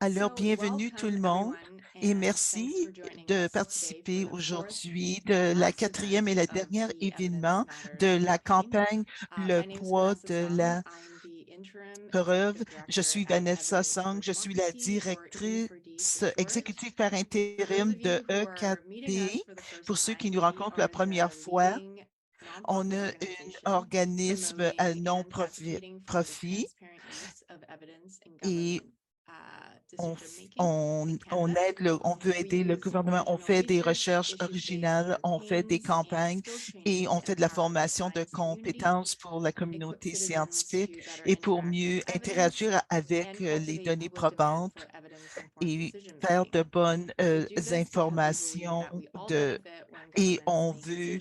Alors, bienvenue tout le monde et merci de participer aujourd'hui de la quatrième et la dernière événement de la campagne Le poids de la preuve. Je suis Vanessa Song, je suis la directrice exécutive par intérim de EKD. Pour ceux qui nous rencontrent la première fois, on a un organisme à non-profit et on aide on veut aider le gouvernement, on fait des recherches originales, on fait des campagnes et on fait de la formation de compétences pour la communauté scientifique et pour mieux interagir avec les données probantes et faire de bonnes informations et on veut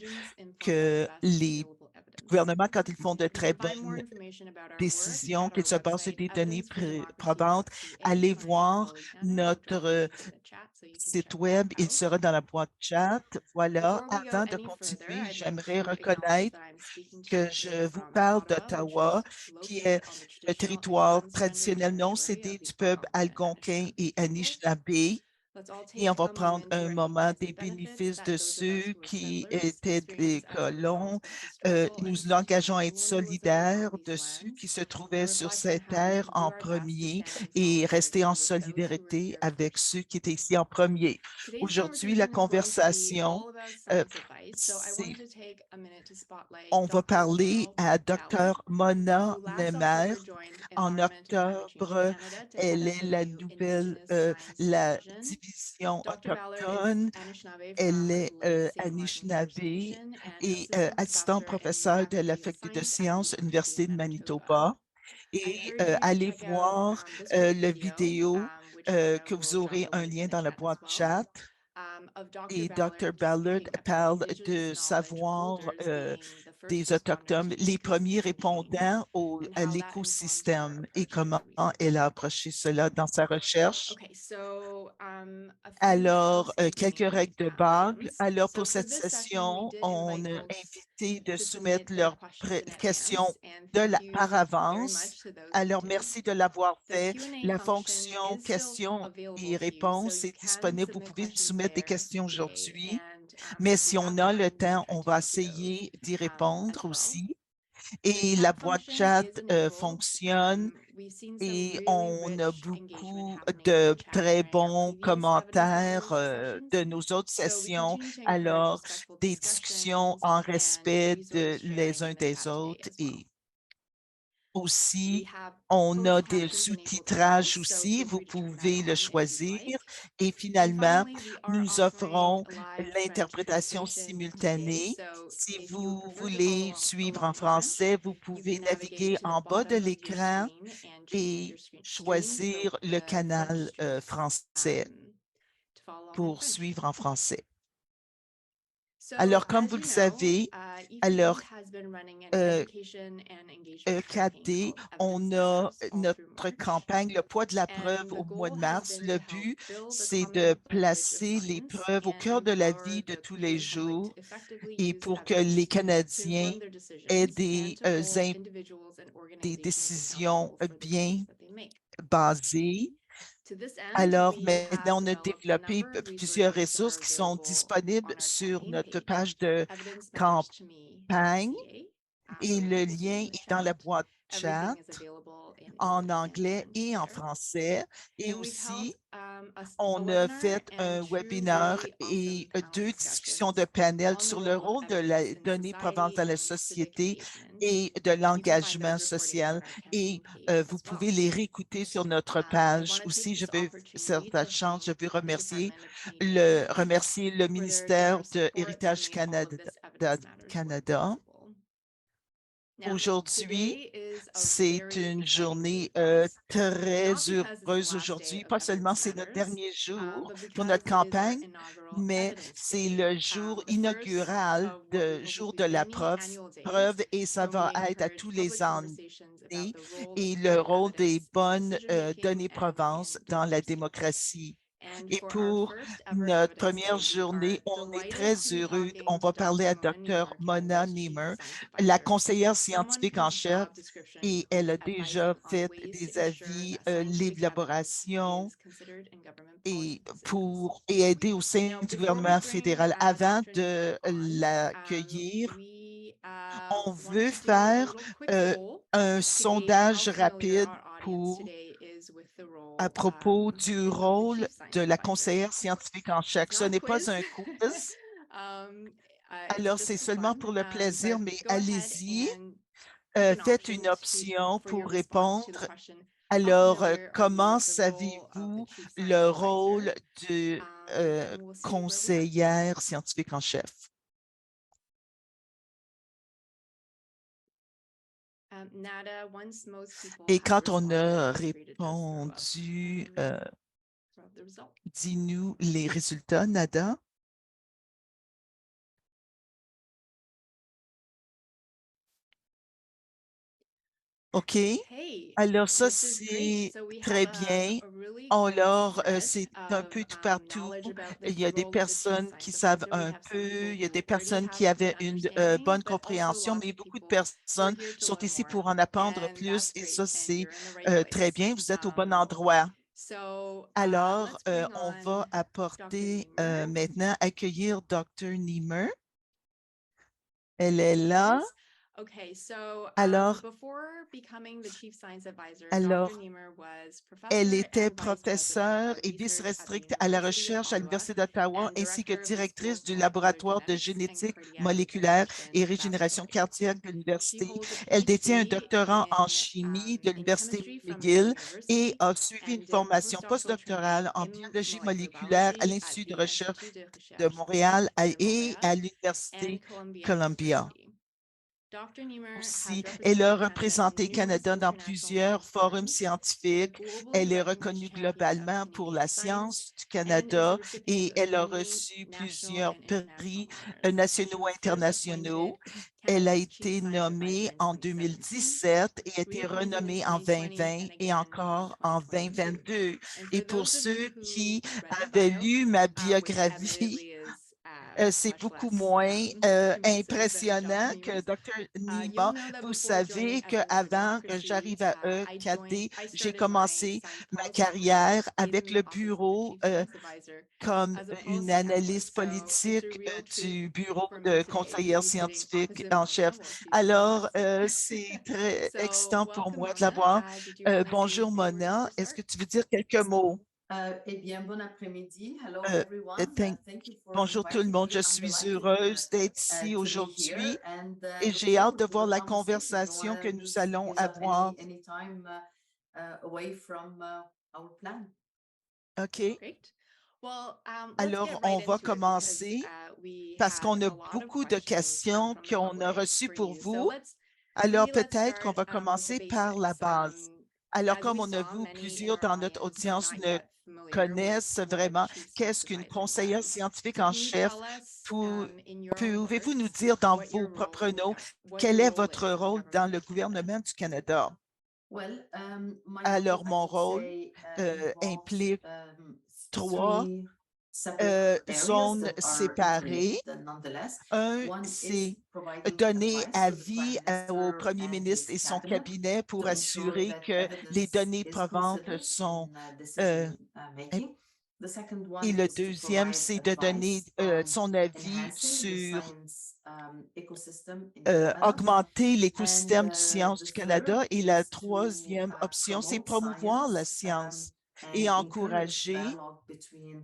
que les gouvernements, quand ils font de très bonnes décision, qu'il se base sur des données probantes. Allez voir notre site web, il sera dans la boîte chat. Voilà, avant de continuer, j'aimerais reconnaître que je vous parle d'Ottawa, qui est le territoire traditionnel non cédé du peuple algonquin et Anishinaabe. Et on va prendre un moment des bénéfices de ceux qui étaient des colons. Nous engageons à être solidaires de ceux qui se trouvaient sur cette terre en premier et rester en solidarité avec ceux qui étaient ici en premier. Aujourd'hui, la conversation, euh, c'est on va parler à Dr. Mona Nemer. En octobre, elle est la nouvelle, la division autochtone. Elle est Anishinaabe et assistante professeure de la faculté de sciences, Université de Manitoba. Et allez voir le vidéo que vous aurez un lien dans la boîte chat. Et Dr. Ballard parle de savoir des Autochtones, les premiers répondants à l'écosystème et comment elle a approché cela dans sa recherche. Alors, quelques règles de base. Alors, pour cette session, on a invité de soumettre leurs questions par avance. Alors, merci de l'avoir fait. La fonction questions et réponses est disponible. Vous pouvez soumettre des questions aujourd'hui, mais si on a le temps, on va essayer d'y répondre aussi. Et la boîte chat fonctionne et on a beaucoup de très bons commentaires de nos autres sessions. Alors, des discussions en respect les uns des autres et aussi, on a des sous-titrages aussi, vous pouvez le choisir. Et finalement, nous offrons l'interprétation simultanée. Si vous voulez suivre en français, vous pouvez naviguer en bas de l'écran et choisir le canal français pour suivre en français. Alors, comme vous le savez, alors, EKD, on a notre campagne, le poids de la preuve au mois de mars. Le but, c'est de placer les preuves au cœur de la vie de tous les jours et pour que les Canadiens aient des décisions bien basées. Alors maintenant, on a développé plusieurs ressources qui sont disponibles sur notre page de campagne et le lien est dans la boîte chat en anglais et en français. Et aussi, on a fait un webinaire et deux discussions de panel sur le rôle de la donnée provenance dans la société et de l'engagement social. Et vous pouvez les réécouter sur notre page. Aussi, je veux, cette chance, je veux remercier le ministère de Héritage Canada. Aujourd'hui, c'est une journée très heureuse aujourd'hui. Pas seulement c'est notre dernier jour pour notre campagne, mais c'est le jour inaugural, de jour de la preuve et ça va être à tous les années et le rôle des bonnes données provenance dans la démocratie. Et pour notre première journée, on est très heureux. On va parler à Dr. Mona Niemer, la conseillère scientifique en chef, et elle a déjà fait des avis, l'élaboration et aider au sein du gouvernement fédéral. Avant de l'accueillir, on veut faire un sondage rapide à propos du rôle de la conseillère scientifique en chef. Ce n'est pas un quiz, alors c'est seulement pour le plaisir, mais allez-y, faites une option pour répondre. Alors, comment savez-vous le rôle de conseillère scientifique en chef? Et quand on a répondu, dis-nous les résultats, Nada. OK. Alors ça, c'est très bien. Alors, c'est un peu tout partout. Il y a des personnes qui savent un peu, il y a des personnes qui avaient une bonne compréhension, mais beaucoup de personnes sont ici pour en apprendre plus et ça, c'est très bien. Vous êtes au bon endroit. Alors, on va apporter maintenant accueillir Dr. Niemer. Elle est là. Alors, alors, elle était professeure et vice-rectrice à la recherche à l'Université d'Ottawa ainsi que directrice du laboratoire de génétique moléculaire et régénération cardiaque de l'université. Elle détient un doctorat en chimie de l'Université McGill et a suivi une formation postdoctorale en biologie moléculaire à l'Institut de recherche de Montréal et à l'Université Columbia. Aussi, elle a représenté Canada dans plusieurs forums scientifiques. Elle est reconnue globalement pour la science du Canada et elle a reçu plusieurs prix nationaux et internationaux. Elle a été nommée en 2017 et a été renommée en 2020 et encore en 2022. Et pour ceux qui avaient lu ma biographie, c'est beaucoup moins impressionnant que Dr. Nima. Vous savez qu'avant que j'arrive à EKD, j'ai commencé ma carrière avec le bureau comme une analyste politique du bureau de conseillère scientifique en chef. Alors, c'est très excitant pour moi de l'avoir. Bonjour, Mona. Est-ce que tu veux dire quelques mots? Bon après-midi. Euh, Hello, everyone. Thank you for Bonjour tout le inviting monde, me je on the suis live heureuse d'être ici to be here aujourd'hui and et look j'ai hâte forward de to the voir la conversation. Don't conversation want que to nous use allons use up avoir. any time away from our plan. OK? Alors, on va commencer parce qu'on a beaucoup de questions qu'on a reçues pour vous. Alors, peut-être qu'on va commencer par la base. Alors, comme on a vu, plusieurs dans notre audience ne connaissent vraiment qu'est-ce qu'une conseillère scientifique en chef. Pou- Pouvez-vous nous dire dans vos propres mots quel est votre rôle dans le gouvernement du Canada? Well, my role, Alors, I mon could rôle say, involves implique trois three separate areas zones that are séparées. interrelated nonetheless. Un, One is c'est providing donner advice to the avis Prime au Minister premier and ministre et his son cabinet cabinet pour to ensure assurer that que les evidence données is provantes considered sont in euh, decision imp- making. The second et one le is to deuxième, provide c'est de donner advice on son avis enhancing the sur science ecosystem in Canada. augmenter And l'écosystème du science the du third Canada. Et la is to troisième option, c'est promote promouvoir la science science et and encourage encourager dialogue between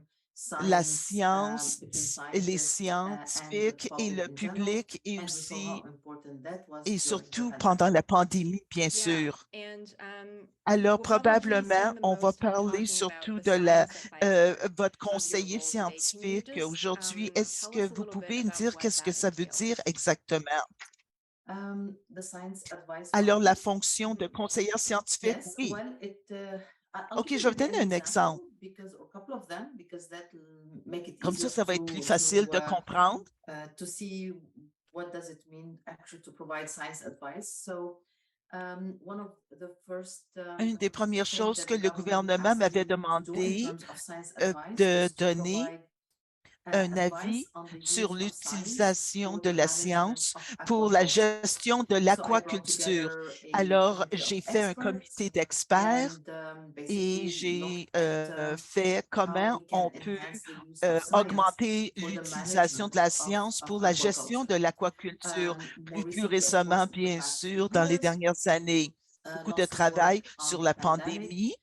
la science, science, between les scientists and the scientifiques et public le in general. public et And we saw how aussi important that was et during the surtout pendant pandemic. la pandémie, bien sûr. Alors, probablement, on va parler surtout de votre conseiller scientifique aujourd'hui. Est-ce que vous pouvez me dire qu'est-ce que ça veut dire exactement? The science advice Alors, la function. fonction de conseillère scientifique, Yes, oui. well, I'll OK, give je you vais vous maybe donner an un exemple. example because or a couple of them because that will make it Comme easier ça va être plus facile de comprendre. to see what does it mean actually to provide science advice. So Une des premières choses que le gouvernement m'avait demandé de donner un avis sur l'utilisation de la science pour la gestion de l'aquaculture. Alors, j'ai fait un comité d'experts et j'ai fait comment on peut augmenter l'utilisation de la science pour la gestion de l'aquaculture. Plus récemment, bien sûr, dans les dernières années, beaucoup de travail sur la pandémie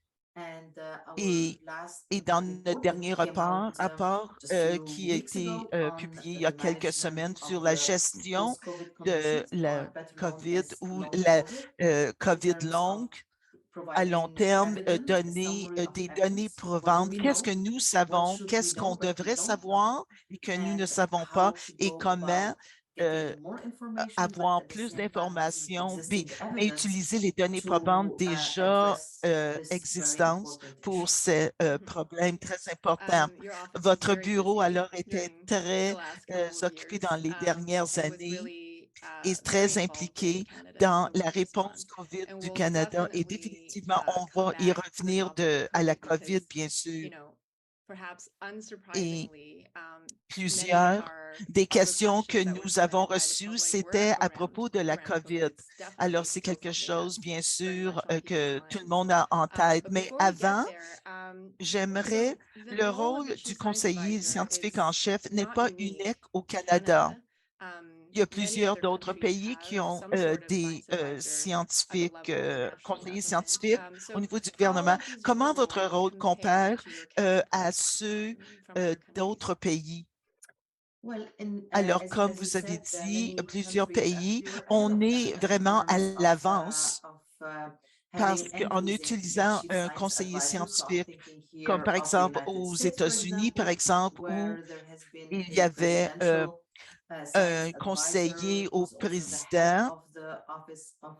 et, et dans notre dernier rapport qui a été publié il y a quelques semaines sur la gestion de la COVID ou la COVID longue à long terme, donner des données provantes. Qu'est-ce que nous savons? Qu'est-ce qu'on devrait savoir et que nous ne savons pas? Et comment euh, avoir plus d'informations, mais utiliser les données probantes déjà existantes pour ces Mhm. problèmes très importants. Votre Very bureau busy alors était during the très last couple of occupé years. dans les dernières It was années really et very très involved in impliqué Canada's dans la COVID réponse response. COVID And du we'll Canada. Et definitely définitivement, on come va y back to the revenir topic of à la COVID COVID, because, bien sûr. perhaps Et unsurprisingly, many of plusieurs our des of the questions que questions that were nous avons submitted by the reçues, public were c'était à propos de la around COVID. COVID. It's definitely Alors, c'est still quelque something chose, that's bien very sûr, much on people's que tout le minds. monde a en tête. But Mais before we get avant, there, j'aimerais, so the le role of rôle the du chief science conseiller advisor scientifique en is chef n'est not pas unique unique au to Canada. Canada. Il y a Many plusieurs other d'autres countries pays qui have ont some sort of des science advisor at the scientifiques, level of national conseillers government. scientifiques au So niveau du how gouvernement. does Comment your votre role rôle compare compare to your à counterparts ceux from other countries? d'autres pays? Well, Alors, comme as you vous avez said, dit, many plusieurs countries pays, actually were ahead on of est Canada in vraiment à terms l'avance of parce having and qu'en using utilisant chief un science conseiller advisors. So I'm scientifique, thinking comme here par of the exemple United aux States, for États-Unis, par example, exemple, où where there has been il y a avait presidential science un advisor conseiller au who's also the head président of the office of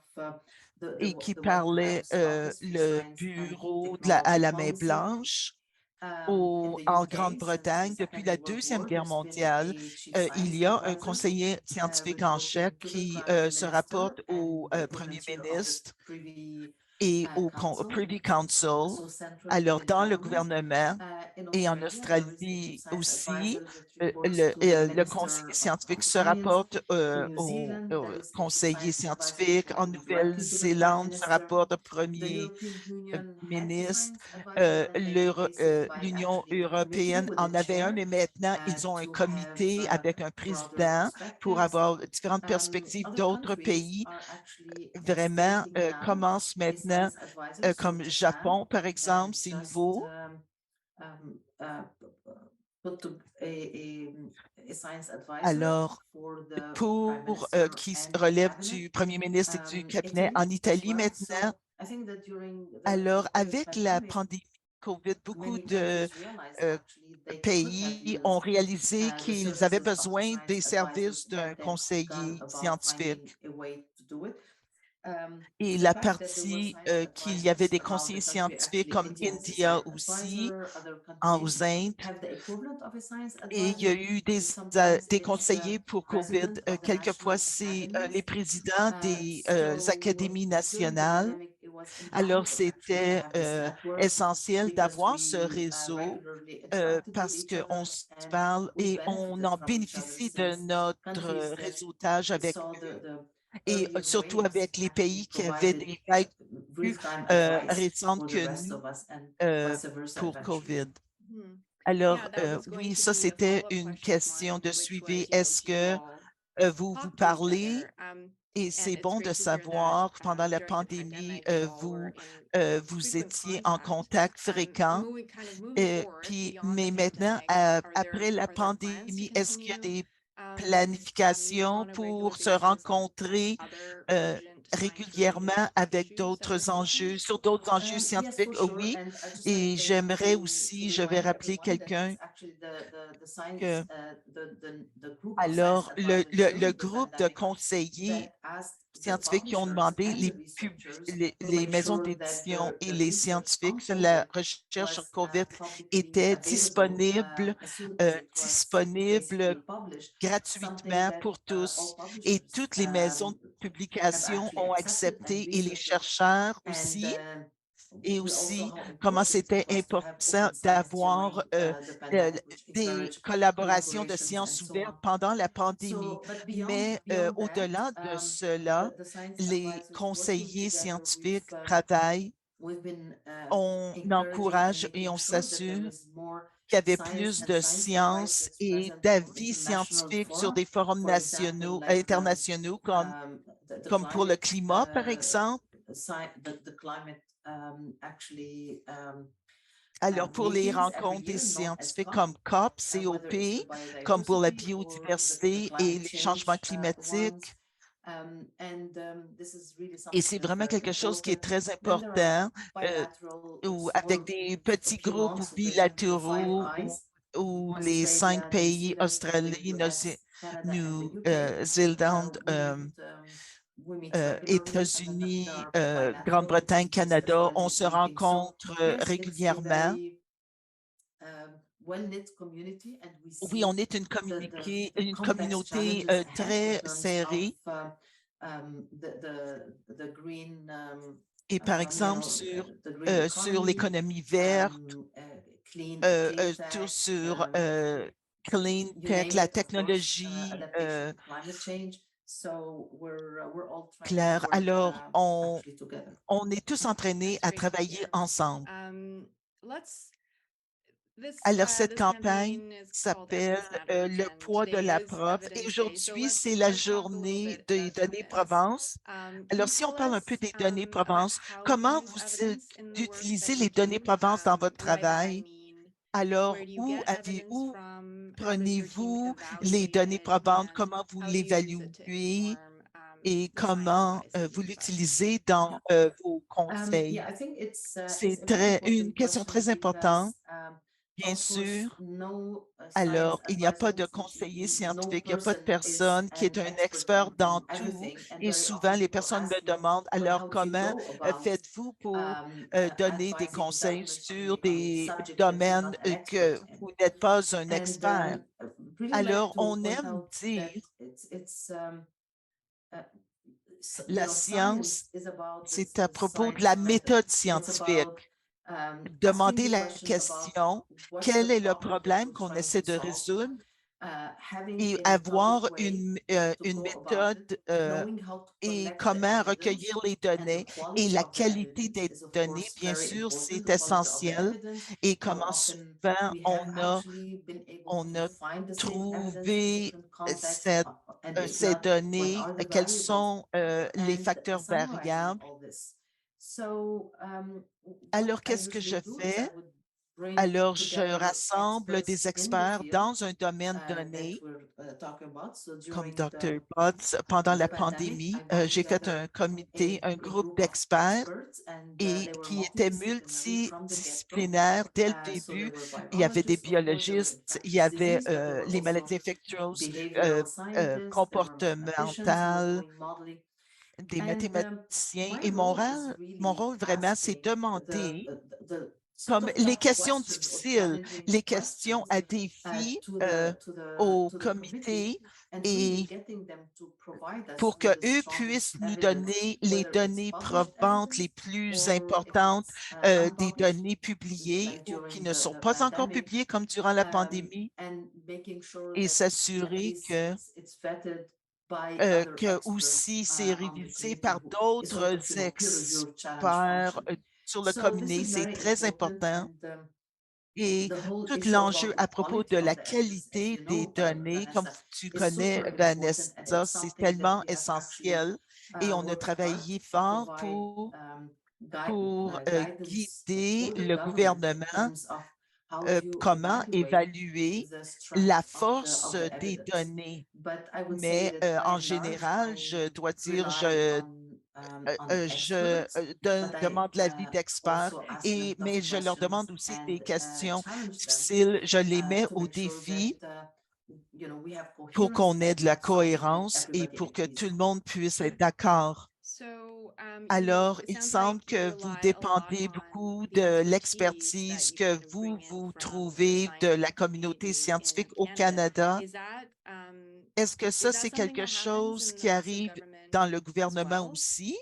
et qui the White parlait House Office for le Science and bureau à Technology la Policy. Main-Blanche In the en UK, since the Grande-Bretagne. Depuis Second la World Deuxième War, Guerre there's been mondiale, a chief il science y a un advisor conseiller scientifique en chef reporting to the qui Prime se Minister rapporte and au the Premier Chair of the ministre Privy et au Council, Privy Council. so central Alors, within dans le government. gouvernement In et en Australia, there is a chief Australie science aussi, advisor that reports to the le conseiller Minister scientifique of se Science. rapporte In New au Zealand, there is a chief conseiller science advisor scientifique. En directly to the Prime Nouvelle-Zélande, se Minister. rapporte au The premier European Union had a ministre. science advisor, and they replaced it by L'Union actually a committee européenne with a en avait un, chair mais maintenant, ils ont un to have comité avec un broader président pour perspectives. avoir différentes perspectives. Other D'autres countries pays are actually vraiment stating now commencent a maintenant, science advisor. So comme Japan Japon, par exemple, c'est just nouveau. um, uh, put to a science advisor Alors, for the Prime pour Minister qui and the relève cabinet. du premier ministre et du cabinet Italy en as Italie well. maintenant. So I think that during the Alors, COVID avec la pandemic, pandémie COVID, beaucoup many de countries realized euh, actually they could have pays ont used réalisé the qu'ils avaient services of the besoin science des services advisors d'un had they gone conseiller about finding scientifique. a way to do it. Et The la fact that there were partie science qu'il y avait advisors des around the conseillers country, scientifiques actually comme India has a India science aussi, advisor, other countries aux Indes, have the equivalent of a science et il y a advisor. eu Sometimes des it's the conseillers pour COVID. president of the Quelquefois, national c'est les academies. présidents des So académies during the nationales. pandemic, it was Alors, invaluable actually to c'était have this network essentiel because d'avoir ce we réseau regularly interacted with parce each qu'on other se and parle we et on benefited en from each other bénéficie de since notre countries that réseautage avec saw eux the et earliest surtout waves avec les actually pays qui avaient provided des règles plus real-time advice récentes for the que rest nous of us and euh, vice versa pour eventually. COVID. Hmm. Alors, Yeah, that was going oui, to ça, be a c'était follow-up une question of question mine, de which suivi. was, Est-ce you que all vous talk to each parlez? other. Et And c'est it's bon great de to hear that savoir, pendant la during the pandémie, pandemic, you all were in vous frequent étiez en contact. contact fréquent. Moving forward beyond the Mais maintenant, pandemic, après la are there plans to pandémie, est-ce qu'il y a continue des meeting planifications on a regular pour se basis on rencontrer other euh, urgent régulièrement science-related avec issues that are d'autres facing? enjeux, sur d'autres enjeux Yes, for scientifiques? sure. Oui. And I just want Et j'aimerais to aussi, je vais remind rappeler everyone that quelqu'un it's actually the science, que the group of science alors advisors le during the groupe de pandemic conseillers that asked the scientifiques qui ont publishers demandé and the researchers to les make maisons sure that d'édition et the les research on scientifiques sur la COVID recherche sur was COVID publicly étaient available as soon as it was disponibles basically published, something gratuitement that pour all tous et publishers toutes les maisons publications ont accepté et les researchers. chercheurs And aussi, et we also aussi how comment important it c'était was to have important open science d'avoir during the euh, pandemic, which des encouraged collaborations de collaborations and sciences so ouvertes on. pendant la pandémie. So, but Mais beyond that, au-delà de cela, the science les advisors working conseillers together, scientifiques travaillent, we've been on encouraging and encourage et making on sure that there s'assure is more qu'il y avait science plus and de science sciences advisors et present on d'avis international scientifiques sur fora. des forums For example, nationaux, like internationaux comme, the comme pour le climate, climat, par exemple. the climate actually Alors, pour les meetings every rencontres des year, known as scientifiques COP, comme COP, whether it's the COP, comme pour la biodiversity or the biodiversité et climate les changements change climatiques. ones. This is really Et something c'est that's vraiment very quelque chose qui est important. très Then there are important, euh, bilateral ou avec small des groups of a petits few groupes ou months. So, for example, the Five bilatéraux Eyes, ou les 5 Australia, New pays, Zealand, the Australie, US, Canada, and the UK. Nouvelle-Zélande, We meet regularly, and then there États-Unis, are bilateral Grande-Bretagne, meetings as Canada, well, on se meetings. So rencontre yes, it's a régulièrement. very well-knit community, and we Oui, on see est une the complex communauté challenges ahead in très terms serrée. of the green, Et par exemple, the green sur economy, l'économie verte, clean tout tech, sur clean you tech, name la it, of course, technologie adaptation to climate change. So we're all trying to claire. work Alors, actually together. on est tous entraînés That's à great to travailler hear. ensemble. Alors, Alors, cette campagne s'appelle Le poids de la preuve et aujourd'hui, c'est la journée des données Provence. Alors, si on parle un peu des données Provence, comment vous utilisez les données Provence dans votre travail? Alors, où prenez-vous les données probantes? Comment vous l'évaluez et comment vous l'utilisez dans vos conseils? Yeah, I think it's C'est a very une important question question très importante, because, bien of course, sûr. no science Alors, il n'y a pas advisor, de conseiller no scientifique, il n'y a pas de person is personne qui an est un expert expert in dans tout. everything, and Et very souvent, often les people personnes me ask me, demandent, well, alors how do you comment go about faites-vous pour donner des advising conseils development sur on a des subject that you're domaines not an expert que in? vous n'êtes pas un And expert? really like Alors, to on point aime out that dire it's la science science, is about c'est à the propos de science la method. méthode It's about scientifique. asking Demander the la questions about question, what's the quel est le problem that problème we're qu'on trying to essaie de solve, résoudre having et a methodic avoir way to une go about it, méthode knowing how to et collect the comment evidence, recueillir les and the données et quality la of the qualité evidence des is of données, course bien very sûr, important. c'est The quality of the essentiel evidence, et how comment often souvent we have actually been able on to a find the same evidence in trouvé different contexts, and if ces not, what données, are the quels variables? sont les And facteurs summarizing variables. all this. So what Alors, I qu'est-ce que je usually do is I fais? would bring Alors, je together rassemble experts des in the experts field dans un domaine that donné, we're talking about. So comme during Dr. Potts. Pendant the la pandemic, I pandémie, brought j'ai fait together un comité, un a groupe group of d'experts experts, and et they were qui était multidisciplinary from the get-go. multidisciplinaire dès le So there début. were Il y avait des biologists, of course, there were biologistes, il y infectious avait disease, but there were les also maladies infectieuses, behavioral scientists, there were mathematicians who were comportementales, doing modeling. des And mathématiciens. my Et role is mon really rôle vraiment, c'est asking demander the comme sort of les tough questions questions or difficiles, challenging les questions questions à défi au to the committee, comité and really et getting them to provide us pour with the qu'eux strongest puissent nous evidence, donner les whether it's données published probantes les evidence plus or if importantes, it's des unpublished, données publiées like ou qui during ne sont the pas encore pandemic, publiées comme durant la pandémie and making sure et that at s'assurer least it's vetted by other que experts aussi c'est on the révisé committee par who is sort d'autres of, peer-reviewed challenge experts function. sur le So this comité. is C'est very très important, important. and Et the whole tout issue l'enjeu about the à propos de quality la of the evidence, as qualité you des know, données, comme Vanessa, tu is connais, super important, and Vanessa, it's c'est something that tellement we have actually essentiel et on a worked hard travaillé to fort provide guidance guider for the le government in gouvernement terms of how to comment evaluate évaluer the la strength force of the des evidence. données. But I would say Mais that by en and large, général, je I dois dire, rely on experts, but I demande l'avis d'experts, also ask them mais tough je leur demande questions aussi des and questions challenge them difficiles. Je les mets to au make sure that défi we have pour coherence qu'on ait and de we la have something that cohérence et everybody pour que tout agrees le on. monde puisse être d'accord. Alors, il semble que vous dépendez beaucoup de l'expertise que vous trouvez de la communauté scientifique au Canada. Est-ce que ça, c'est quelque chose qui arrive dans le gouvernement aussi.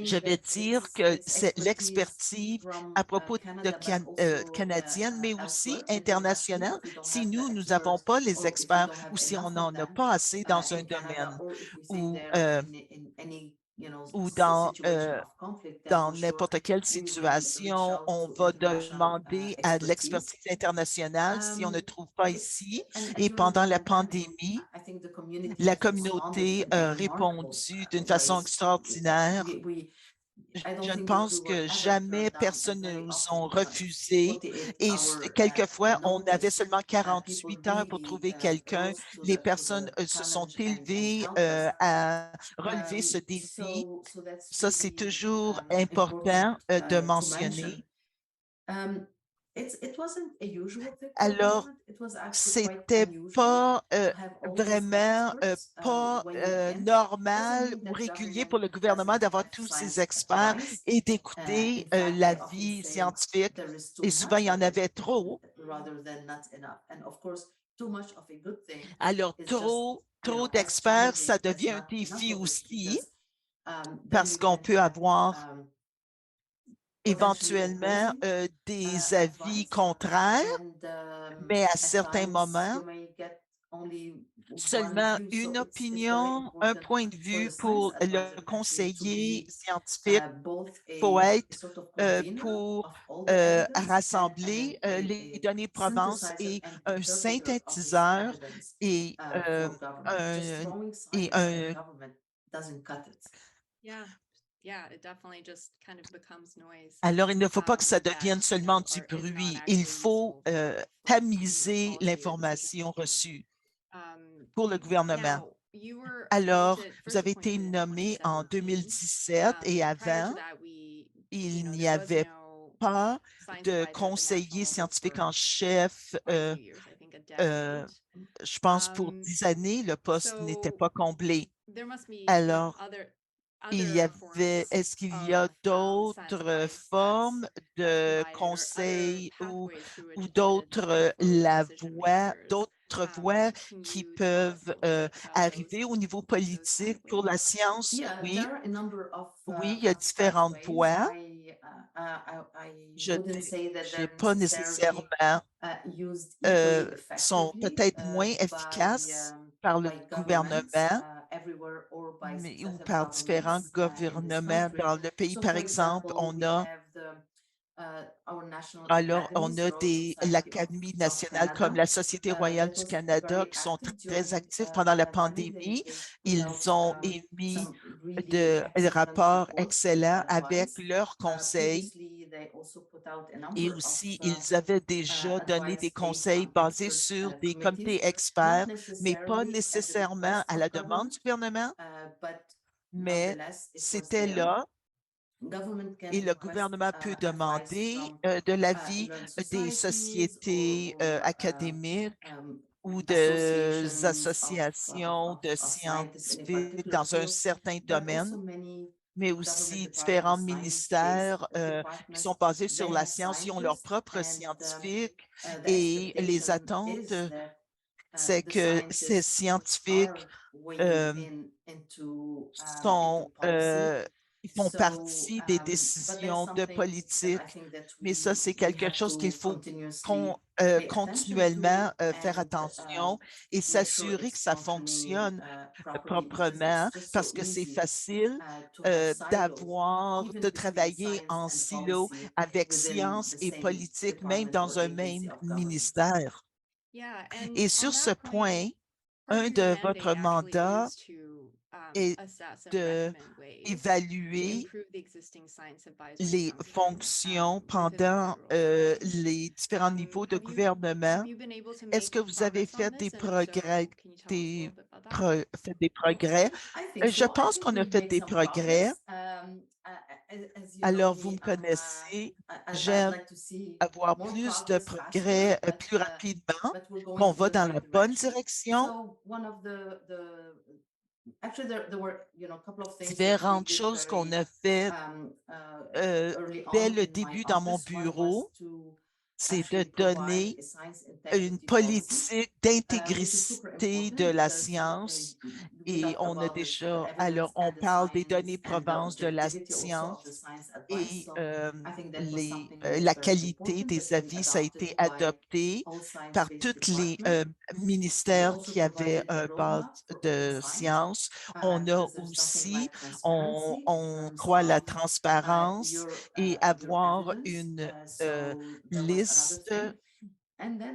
Je vais dire que c'est l'expertise à propos de canadienne, mais aussi internationale. Si nous n'avons pas les experts ou si on n'en a pas assez dans un domaine ou dans n'importe quelle situation, on va demander à de l'expertise internationale si on ne trouve pas ici. Et pendant la pandémie, la communauté a répondu d'une façon extraordinaire. Je ne pense que jamais personne ne nous a refusé et quelquefois, on avait seulement 48 heures pour trouver quelqu'un. Les personnes se sont élevées à relever ce défi. Ça, c'est toujours important de mentionner. Alors, c'était pas vraiment pas normal ou régulier pour le gouvernement d'avoir tous ces experts et d'écouter l'avis scientifique. Et souvent, il y en avait trop. Alors, trop d'experts, ça devient un défi aussi parce qu'on peut avoir éventuellement des avis contraires, mais à certains moments, seulement une opinion, un point de vue pour le conseiller scientifique faut être pour rassembler les données provenance et un synthétiseur et un alors, il ne faut pas que ça devienne seulement du bruit. Il faut tamiser l'information reçue pour le gouvernement. Alors, vous avez été nommé en 2017 et avant, il n'y avait pas de conseiller scientifique en chef. Je pense pour 10 années, le poste n'était pas comblé. Alors, est-ce qu'il y a d'autres formes de conseils ou d'autres voies qui peuvent arriver au niveau politique pour la science? Oui, oui, il y a différentes voies. Je n'ai pas nécessairement sont peut-être moins efficaces par le gouvernement ou par différents gouvernements dans le pays. Par exemple, on a l'Académie nationale comme la Société royale du Canada qui sont très actifs pendant la pandémie. Ils ont émis des rapports excellents avec leurs conseils et aussi ils avaient déjà donné des conseils basés sur des comités experts, mais pas nécessairement à la demande du gouvernement, mais c'était là. Et le gouvernement peut demander de l'avis des sociétés académiques ou des associations de scientifiques dans un certain domaine, mais aussi différents ministères qui sont basés sur la science, ils ont leurs propres scientifiques et les attentes, c'est que ces scientifiques sont ils font partie des décisions de politique, mais ça, c'est quelque chose qu'il faut continuellement faire attention et s'assurer que ça fonctionne proprement parce que c'est facile de travailler en silo avec science et politique, même dans un même ministère. Et sur ce point, un de votre mandat est d'évaluer les fonctions pendant les différents niveaux de gouvernement. Est-ce que vous avez fait des progrès, fait des progrès? Je pense qu'on a fait des progrès. Alors, vous me connaissez, j'aime avoir plus de progrès plus rapidement, qu'on va dans la bonne direction. Différentes choses qu'on a faites dès le début dans mon bureau, c'est de donner une politique d'intégrité de la science et on a déjà, alors on parle des données provenance de la science et la qualité des avis, ça a été adopté par tous les ministères qui avaient un base de sciences. On a aussi, on croit à la transparence et avoir une liste.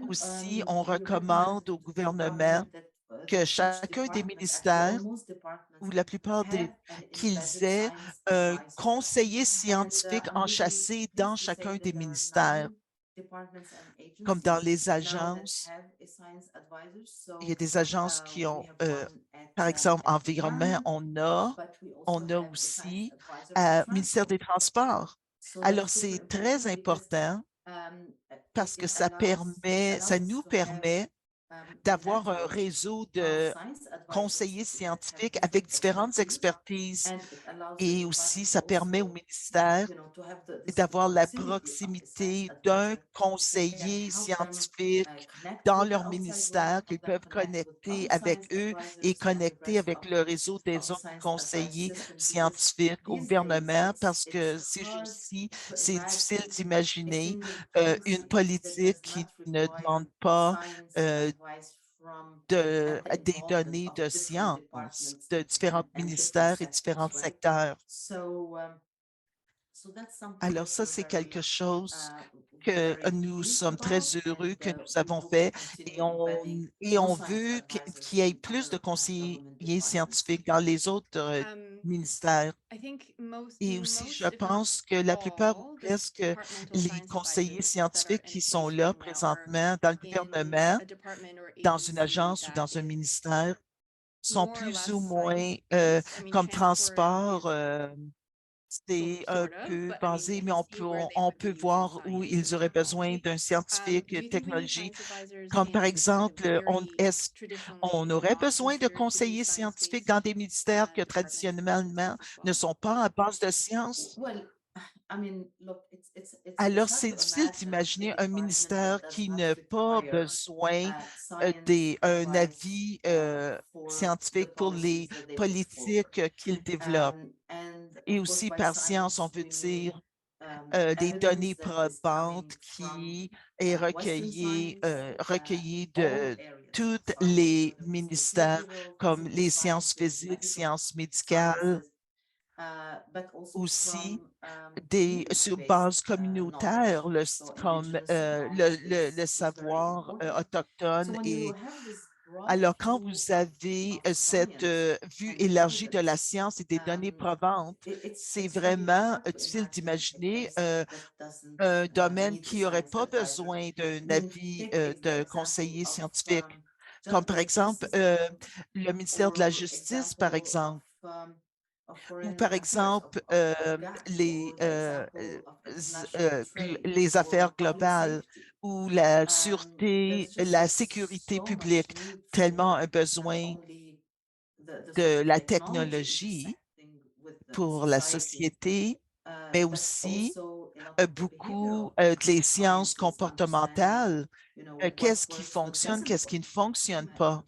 Aussi, on recommande au gouvernement que chacun des ministères ou la plupart des qu'ils aient un conseiller scientifique enchâssé dans chacun des ministères. Comme dans les agences, il y a des agences qui ont, par exemple, environnement, on a aussi ministère des Transports. Alors, c'est très important parce que ça nous permet d'avoir un réseau de conseillers scientifiques avec différentes expertises et aussi ça permet au ministère d'avoir la proximité d'un conseiller scientifique dans leur ministère qu'ils peuvent connecter avec eux et connecter avec le réseau des autres conseillers scientifiques au gouvernement parce que ces jours-ci, c'est difficile d'imaginer une politique qui ne demande pas des données de science de différents ministères et différents secteurs. Alors ça, c'est quelque chose que nous sommes très heureux que nous avons fait et on veut qu'il y ait plus de conseillers scientifiques dans les autres ministères. Et aussi, je pense que la plupart ou presque les conseillers scientifiques qui sont là présentement dans le gouvernement, dans une agence ou dans un ministère, sont plus ou moins comme transport. C'est un peu basé, mais on peut voir où ils auraient besoin d'un scientifique technologie. Comme par exemple, on aurait besoin de conseillers scientifiques dans des ministères que traditionnellement ne sont pas à base de sciences? Alors, c'est difficile d'imaginer un ministère qui n'a pas besoin d'un avis scientifique pour les politiques qu'il développe. Et aussi par science, on veut dire des données probantes qui est recueillies de tous les ministères comme les sciences physiques, sciences médicales, aussi sur base communautaire, comme le savoir autochtone. Et alors, quand vous avez cette vue élargie de la science et des données probantes, c'est vraiment difficile d'imaginer un domaine qui n'aurait pas besoin d'un avis de conseiller scientifique, comme par exemple le ministère de la Justice, par exemple. Ou par exemple, les affaires globales ou la sûreté, la sécurité publique, tellement un besoin de la technologie pour la société, mais aussi beaucoup des sciences comportementales. Qu'est-ce qui fonctionne, qu'est-ce qui ne fonctionne pas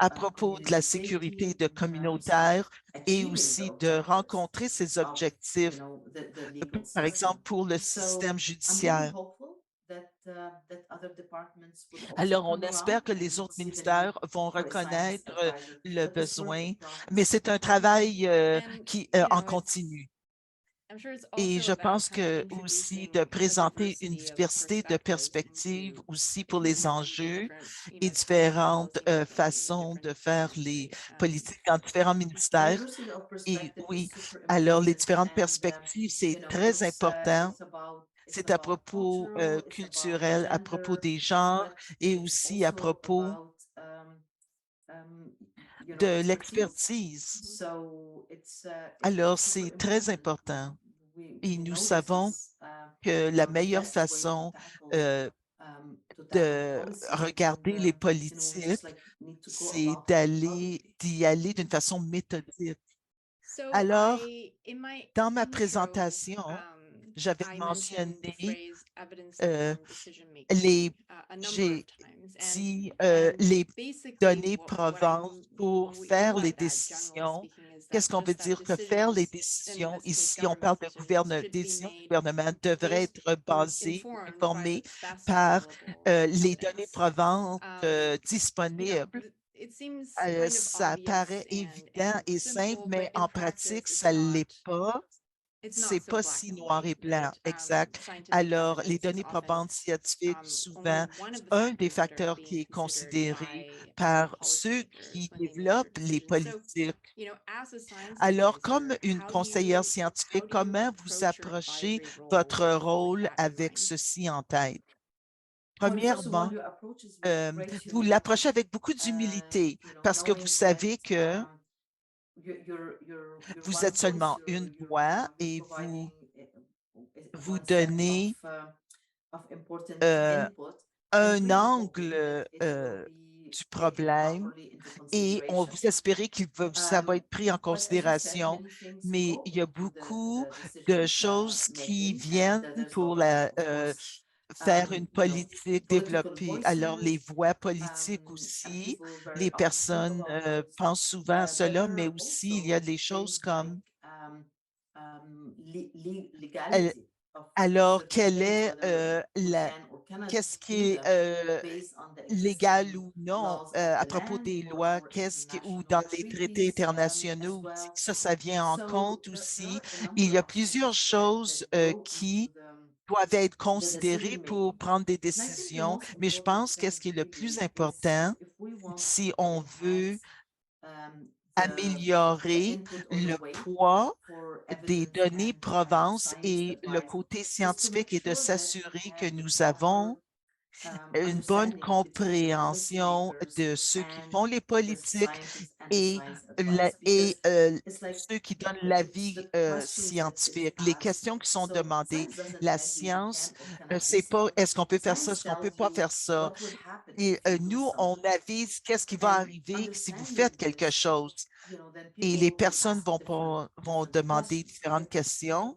à propos de la sécurité de communautaire et aussi de rencontrer ces objectifs, par exemple pour le système judiciaire. Alors, on espère que les autres ministères vont reconnaître le besoin, mais c'est un travail qui en continu. Et je pense que aussi de présenter une diversité de perspectives aussi pour les enjeux et différentes façons de faire les politiques dans différents ministères. Et oui, alors les différentes perspectives, c'est très important. C'est à propos culturel, à propos des genres et aussi à propos de l'expertise. Alors, c'est très important. Et nous savons que la meilleure façon de regarder les politiques, c'est d'y aller d'une façon méthodique. Alors, dans ma présentation, J'avais I mentioned the mentionné phrase euh, evidence-informed decision les, making a number j'ai of times, dit and les basically données what I probantes pour mean faire les by that, generally décisions. speaking, is that Qu'est-ce qu'on veut just that dire que faire les decisions, in décisions, this case, ici on parle government de decisions, should be décisions du made gouvernement, devraient based être or basées, informed by informées the best par available les données evidence. probantes You know, disponibles. it seems kind of Ça obvious paraît évident and et simple, simple, mais but in en pratique, practice, ça ne l'est pas. it's not C'est so pas black si and noir white, et blanc, right? exact. Scientific Alors, les evidence is données often probantes scientifiques, only souvent, one of the un des factors that are facteurs qui being est considered considéré by par ceux policymakers qui when they make their développent les decisions. So, politiques. you know, as a science Alors, comme advisor, une conseillère how scientifique, do you comment vous approach your approchez advisory role votre with rôle that in avec mind? ceci en tête? Well, first of all, Premièrement, your approach is with great vous humility. l'approchez avec beaucoup d'humilité parce que vous Knowing that savez que you're vous one êtes voice, seulement une voix you're et providing vous one set donnez of important euh, input, and un really hoping angle that it will be du taken problème properly into et on consideration. vous espérez ça va être pris en But as you said, considération, many things mais go il y a into beaucoup the de decision choses qui making, and viennent there's pour of course, faire une politique political développée. Alors, les voices, voix politiques aussi, people very les often think personnes about it, pensent souvent à but cela, there mais are aussi il y a also des choses things like comme euh, legality of alors, certain things, whether we can or cannot qu'est-ce qui do est them based on the légal existing ou non laws of à the propos land des or lois, ou dans international les traités treaties as internationaux, well. ça vient en So compte there aussi. are a Il number y a of plusieurs things choses that go into qui doivent être the considérées decision pour making. prendre des And I think the décisions, most mais je important pense qu'est-ce thing qui est le plus really is important if we want si to on veut enhance the améliorer input or the le weight poids for des evidence données and provences science et le advice côté is to make scientifique et de sure that we s'assurer que have the nous proper avons une bonne understanding between the compréhension policymakers de ceux qui and font les the politiques scientists and the et, science advice, et because it's like ceux qui donnent l'avis the questions that is scientifique, les asked. questions qui sont So demandées. science doesn't La tell you science, can or cannot do c'est pas something. est-ce qu'on peut faire ça, Science est-ce qu'on peut tells pas you faire ça. what would happen Et if you do nous, on something. avise qu'est-ce qui va And arriver si vous faites understanding quelque this, chose. then Et les people will personnes ask vont different demander questions, différentes right? questions.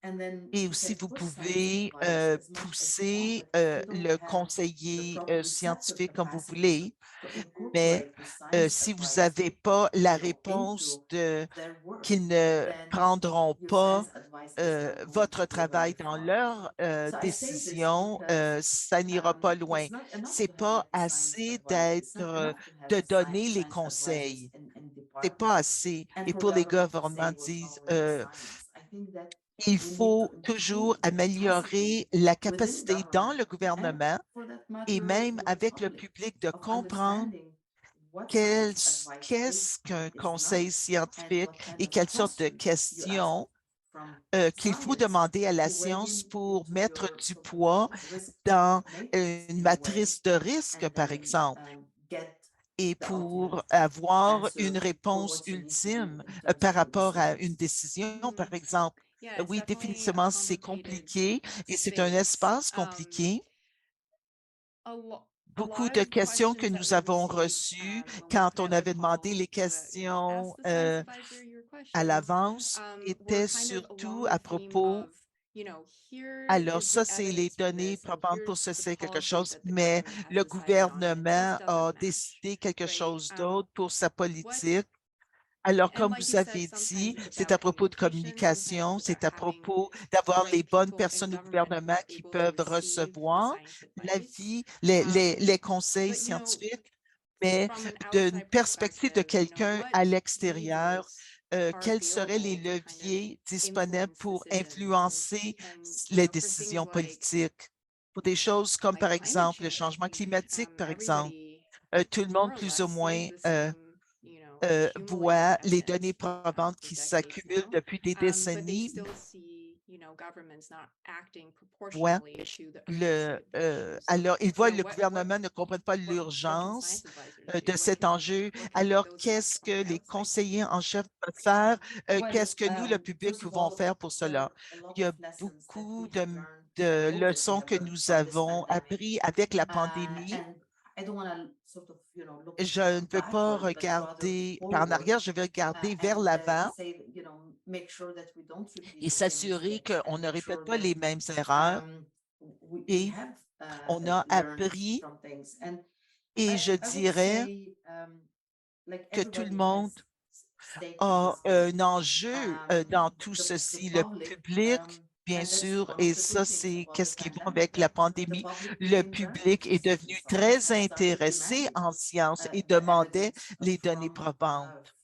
And then Et you aussi, can vous push science pouvez advice as much as you want, pousser but if you don't le have the conseiller proper receptive scientifique comme vous capacity voulez, to mais incorporate the science si vous advice, n'avez pas la réponse into their work, qu'ils ne then prendront your pas science advice is not going to votre go very travail dans far. leur So I say this décision, because ça n'ira pas loin. it's not enough C'est to have pas like science assez advice. It's not enough to have de donner les science advisors conseils. in C'est pas departments assez. and Et for pour les government to gouvernements say we're disent, following the science. I think that il we need to faut toujours improve the capacity améliorer la within capacité dans government le and gouvernement for that et matter même with the avec le public public de of comprendre understanding what science advice is qu'est-ce and qu'un is not conseil and scientifique what kind et of quelles sortes de questions you ask questions from qu'il faut science demander à la to weigh science pour into mettre your du sort of poids risk dans matrix une in a way matrice de risque, and par then exemple, get et the ultimate pour avoir une answer for réponse what you need to do ultime in terms par of your rapport à une decisions. décision, Mhm. par exemple. Yeah, it's Oui, definitely a définitivement, c'est complicated compliqué et c'est un space. espace compliqué. A Beaucoup lot de of questions que questions that nous we avons received reçues when we quand put on out the avait demandé call les to, ask questions the science advisor your à questions, l'avance were étaient kind of surtout along the à theme propos. of, here Alors, is ça, the c'est les evidence for données this, and probantes pour here's the ceci, quelque policy chose, that the mais government has le decided on, and it just gouvernement doesn't a match, décidé quelque right? chose d'autre pour sa What politique. Alors, And comme like vous you said, avez sometimes dit, it's c'est à about propos de communication, sometimes communication, it's about c'est à having propos the d'avoir les right bonnes people in personnes au government who gouvernement are qui able to peuvent receive the recevoir science advice. l'avis, Um, les conseils but, you know, scientifiques, mais from an d'une outside perspective de perspective, quelqu'un what à l'extérieur, levers are quels seraient les available to kind of leviers disponibles influence pour decisions influencer you les know, for things décisions politiques? Pour des choses comme, like par climate exemple, le change, I changement think climatique, par exemple. everybody Tout le more monde, or plus ou less sees moins, the same, accumulating voit les données evidence probantes for qui decades s'accumulent now, depuis des but they décennies, still see, governments not acting voient proportionally to the urgency of the issue. So, alors, ils voient le what gouvernement ne comprenne pas can l'urgence science advisors de do? cet enjeu. What can Alors, those qu'est-ce que on the les outside conseillers do? en chef peuvent faire? Well, Qu'est-ce que nous, le public, first of pouvons all, faire pour there cela? are a lot Il y a of lessons that beaucoup we have learned de and those that we leçons have que learned nous from this avons pandemic. appris avec la pandémie. And I don't want to Je ne veux pas regarder par en arrière, je veux regarder vers l'avant et s'assurer qu'on ne répète pas les mêmes erreurs et on a appris et je dirais que tout le monde a un enjeu dans tout ceci, le public, bien sûr, et ça, c'est qu'est-ce qui va avec la pandémie. Le public est devenu très intéressé en sciences et demandait les données probantes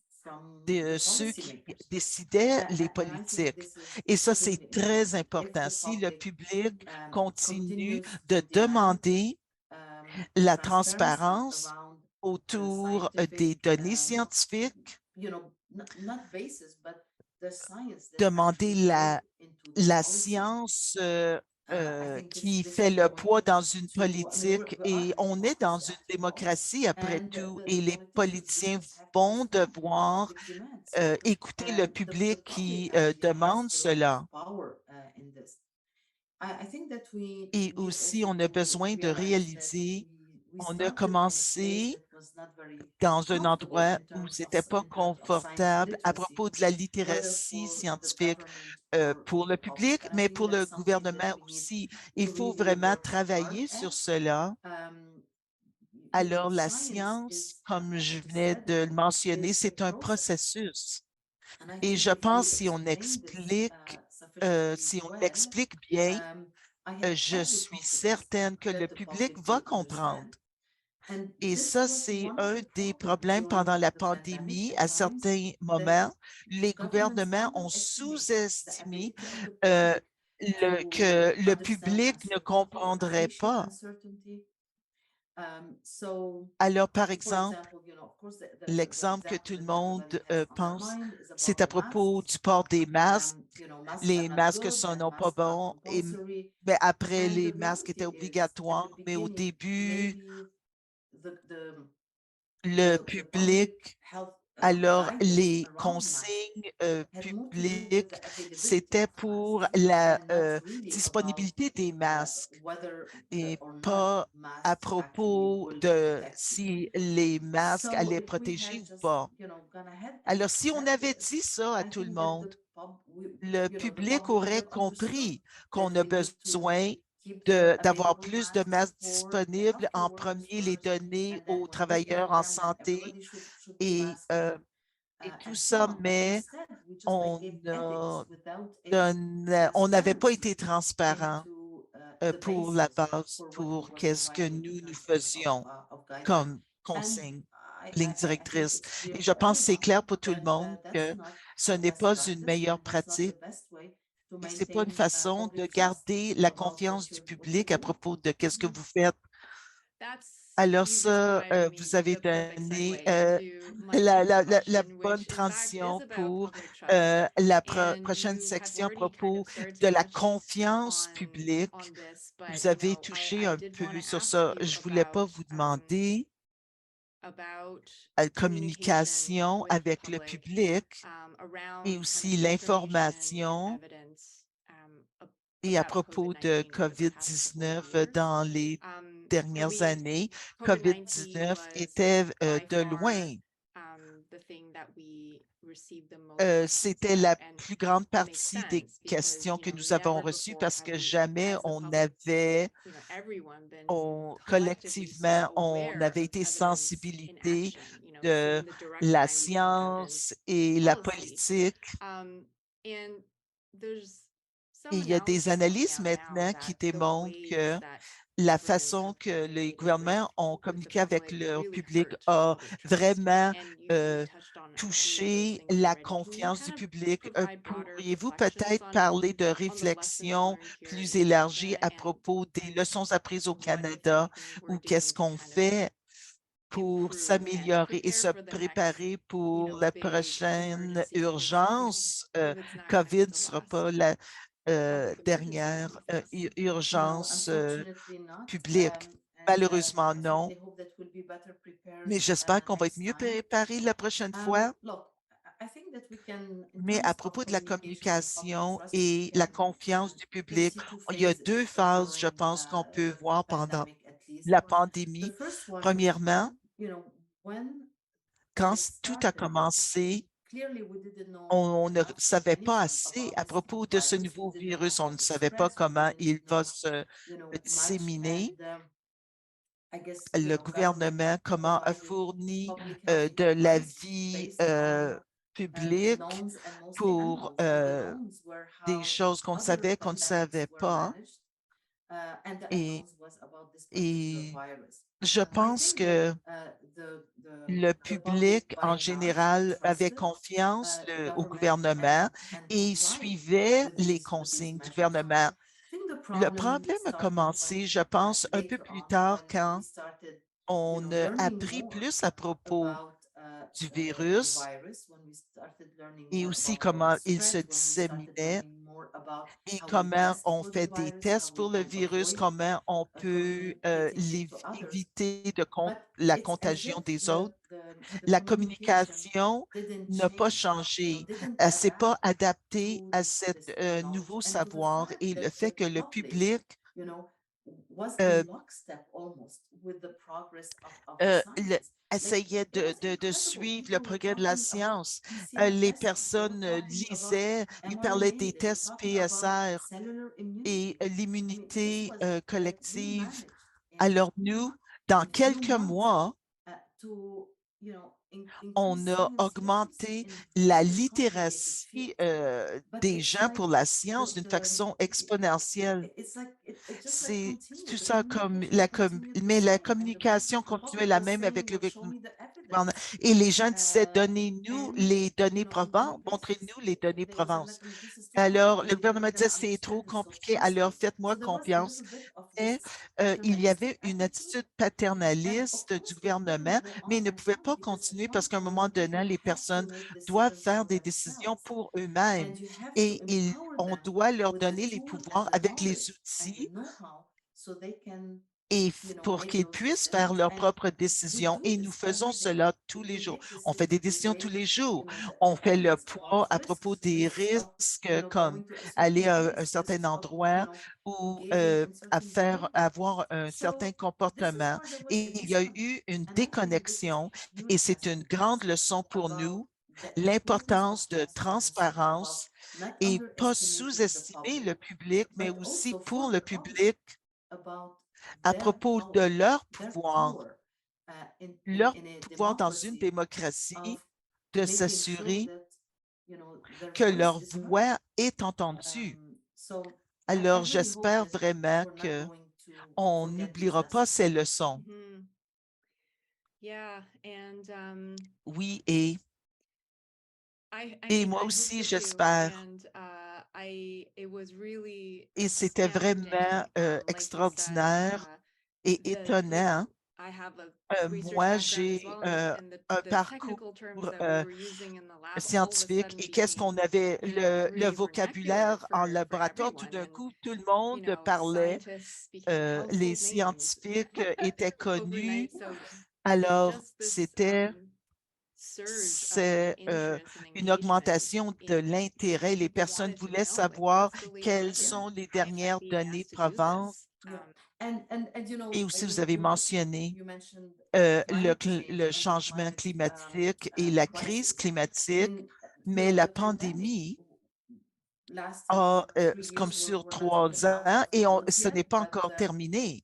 de ceux qui décidaient les politiques. Et ça, c'est très important. Si le public continue de demander la transparence autour des données scientifiques, demander la science qui fait le poids dans une politique et on est dans une démocratie après tout et les politiciens vont devoir écouter le public qui demande cela. Et aussi, on a besoin de réaliser, on a commencé dans un endroit où c'était pas confortable à propos de la littératie scientifique pour le public, mais pour le gouvernement aussi. Il faut vraiment travailler sur cela. Alors, la science, comme je venais de le mentionner, c'est un processus. Et je pense si on l'explique bien, je suis certaine que le public va comprendre. Et ça, c'est un des problèmes pendant la pandémie. À certains moments, les gouvernements ont sous-estimé que le public ne comprendrait pas. Alors, par exemple, l'exemple que tout le monde pense, c'est à propos du port des masques. Les masques sont pas bons, mais après, les masques étaient obligatoires, mais au début, le public, alors les consignes publiques, c'était pour la disponibilité des masques et pas à propos de si les masques allaient protéger ou pas. Alors, si on avait dit ça à tout le monde, le public aurait compris qu'on a besoin d'avoir plus de masques disponibles, en premier les donner aux travailleurs en santé et tout ça, mais on on n'avait pas été transparent pour la base, pour qu'est-ce que nous faisions comme consigne, ligne directrice. Et je pense que c'est clair pour tout le monde que ce n'est pas une meilleure pratique et ce n'est pas une façon de garder la confiance du public à propos de qu'est-ce que vous faites. Alors ça, vous avez donné la bonne transition pour la prochaine section à propos de la confiance publique. Vous avez touché un peu sur ça. Je ne voulais pas vous demander la communication avec le public et aussi l'information et à propos de COVID-19 dans les dernières années, COVID-19 était de loin. C'était la plus grande partie des questions que nous avons reçues parce que jamais collectivement, on avait été sensibilisés de la science et la politique. Et il y a des analyses maintenant qui démontrent que la façon que les gouvernements ont communiqué avec leur public a vraiment touché la confiance du public. Pourriez-vous peut-être parler de réflexions plus élargies à propos des leçons apprises au Canada ou qu'est-ce qu'on fait pour s'améliorer et se préparer pour la prochaine urgence? COVID ne sera pas la dernière urgence publique. Malheureusement, non. Mais j'espère qu'on va être mieux préparé la prochaine fois. Mais à propos de la communication et la confiance du public, il y a deux phases, je pense, qu'on peut voir pendant la pandémie. Premièrement, quand tout a commencé, on ne savait pas assez à propos de ce nouveau virus. On ne savait pas comment il va se disséminer. Le gouvernement, comment a fourni de l'avis public pour des choses qu'on savait qu'on ne savait pas. Et, et je pense que le public en général avait confiance au gouvernement et suivait les consignes du gouvernement. Le problème a commencé, je pense, un peu plus tard quand on a appris plus à propos du virus et aussi comment il se disséminait et comment on fait des tests pour le virus, comment on peut éviter la contagion des autres. La communication n'a pas changé. Elle ne s'est pas adaptée à ce nouveau savoir et le fait que le public euh, essayait de suivre le progrès de la science. Les personnes lisaient, ils parlaient des tests PSR et l'immunité collective. Alors nous, dans quelques mois, on a augmenté la littératie des gens pour la science d'une façon exponentielle. C'est tout ça mais la communication continuait la même avec le gouvernement. Et les gens disaient, donnez-nous les données probantes, montrez-nous les données probantes. Alors, le gouvernement disait, c'est trop compliqué, alors faites-moi confiance. Et, il y avait une attitude paternaliste du gouvernement, mais il ne pouvait pas continuer parce qu'à un moment donné, les personnes doivent faire des décisions pour eux-mêmes et on doit leur donner les pouvoirs avec les outils et pour qu'ils puissent faire leurs propres décisions. Et nous faisons cela tous les jours. On fait des décisions tous les jours. On fait le poids à propos des risques, comme aller à un certain endroit ou avoir un certain comportement. Et il y a eu une déconnexion et c'est une grande leçon pour nous, l'importance de transparence et pas sous-estimer le public, mais aussi pour le public à propos de leur pouvoir dans une démocratie de s'assurer que leur voix est entendue. Alors, j'espère vraiment que on n'oubliera pas ces leçons. Mhm. Yeah, and Oui, I et mean, moi I hope aussi, so too. j'espère. And it was really Et c'était astounding, vraiment like you said, extraordinaire et étonnant. I have a research Moi, background as j'ai well, and un the parcours technical terms that we were using in the lab all of a scientifique sudden et qu'est-ce qu'on became, avait, le really vernacular vocabulaire en for laboratoire, tout everyone. d'un And coup, tout le monde parlait, scientists became les household names scientifiques étaient connus, overnight. So alors just this c'était surge of c'est interest and une engagement augmentation de in l'intérêt. Les people personnes wanted to voulaient know, like, savoir what's the latest quelles in sont les HIPAA dernières being données asked to do probantes. this. Et aussi, vous avez mentionné le changement climatique et la crise climatique, mais la pandémie comme sur 3 ans et ce n'est pas encore terminé.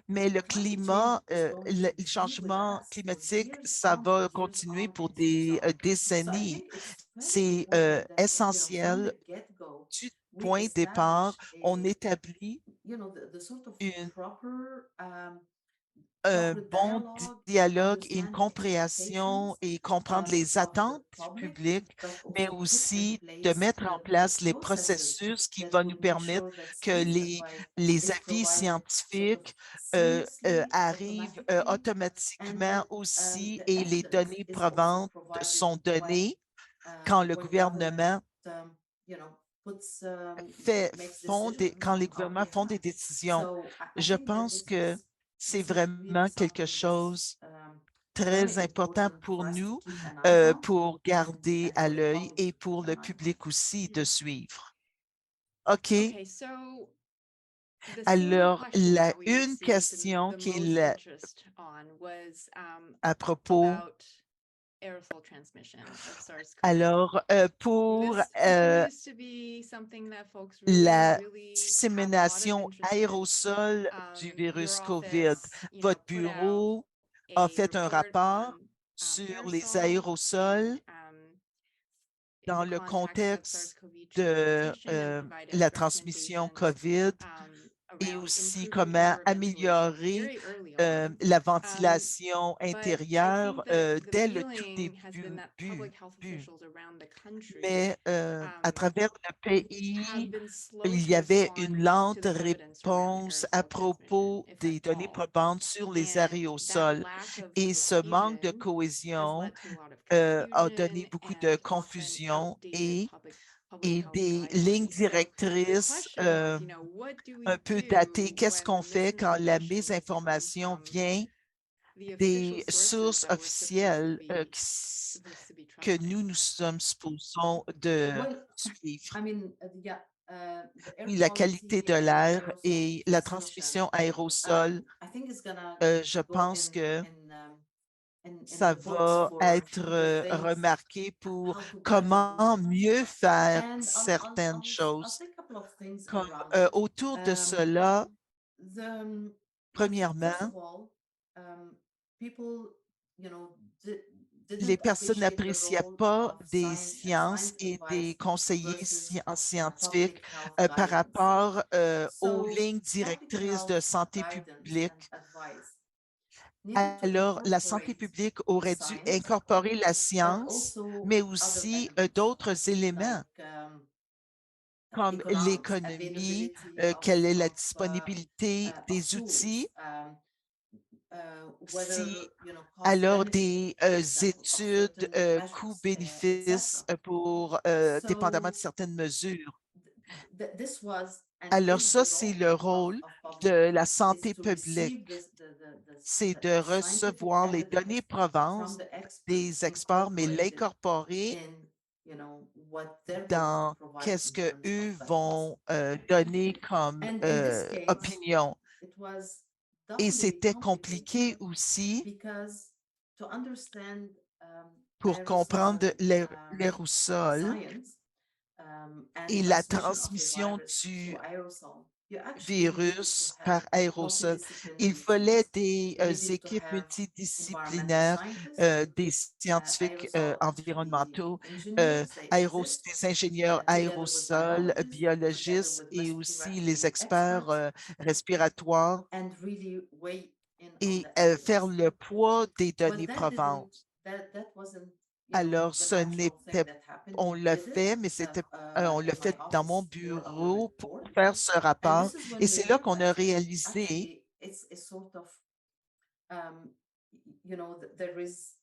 Mais le climat, le changement climatique, ça va continuer pour des décennies. C'est essentiel. Du point de départ, on établit une un bon dialogue et une compréhension et comprendre les attentes du public, mais aussi de mettre en place les processus qui vont nous permettre que les avis scientifiques arrivent automatiquement aussi et les données probantes sont données quand le gouvernement quand les gouvernements font des décisions. Je pense que c'est vraiment quelque chose très important pour nous, pour garder à l'œil et pour le public aussi de suivre. OK. Okay, so Alors, une question qui est à propos, alors, pour la dissémination aérosol du virus COVID, votre bureau a fait un rapport sur les aérosols dans le contexte de la transmission COVID et aussi comment améliorer la ventilation intérieure dès le tout début. Mais à travers le pays, il y avait une lente réponse à propos des données probantes sur les aérosols et ce manque de cohésion a donné beaucoup de confusion et des lignes directrices un peu datées. Qu'est-ce qu'on fait quand la mésinformation vient des sources officielles que nous sommes supposons de Well, suivre? I mean, yeah, the air Oui, la qualité quality de and l'air aerosol et la diffusion, transmission aérosol, I think is gonna je go pense que in ça the books va for être the things remarqué pour how to better do comment stuff. mieux faire And certaines I'll choses. say a couple of things Comme around it. autour de cela, The First premièrement, of all, people, you know, les didn't personnes appreciate the n'appréciaient role pas of des science sciences et des advice conseillers versus scientifiques public health par guidance. rapport aux So, lignes public directrices health de santé guidance and publique. advice needed to Alors, la santé incorporate publique the aurait dû science, incorporer la but science, also mais other aussi elements d'autres éléments like comme economics, l'économie, availability quelle est la of disponibilité des tools, outils, whether, si cost alors benefit des of études certain measures, coûts-bénéfices etc. pour dépendamment de So certaines mesures. this was and Alors is ça, the c'est role le rôle of public de la health, is santé to publique, receive c'est de the scientific recevoir les données evidence from provences the experts, des experts, mais incorporate it l'incorporer in, what they're going to dans provide qu'est-ce in que terms of eux guidance. vont donner comme And in this case, opinion. it was Et doubly c'était compliqué complicated aussi because to understand pour comprendre aerosol l'aérosol science and et la transmission of a transmission virus through du aerosol, you actually needed to virus have par aérosol. Il multidisciplinary fallait teams. des You needed to équipes have environmental multidisciplinaires, scientists, des scientifiques aerosol actually environnementaux, engineers, they exist, des ingénieurs together with aérosols, biologists, together biologistes with et aussi les respiratory experts experts, respiratoires and really weigh in on et the faire evidence. le poids des But données that didn't, probantes. that wasn't, Alors, the ce natural thing n'était, that happened. on We l'a did it fait, mais on l'a in my fait dans mon office for our bureau pour report. faire ce And rapport. this is Et when we c'est là qu'on a realized that réalisé, actually it's a sort of, there is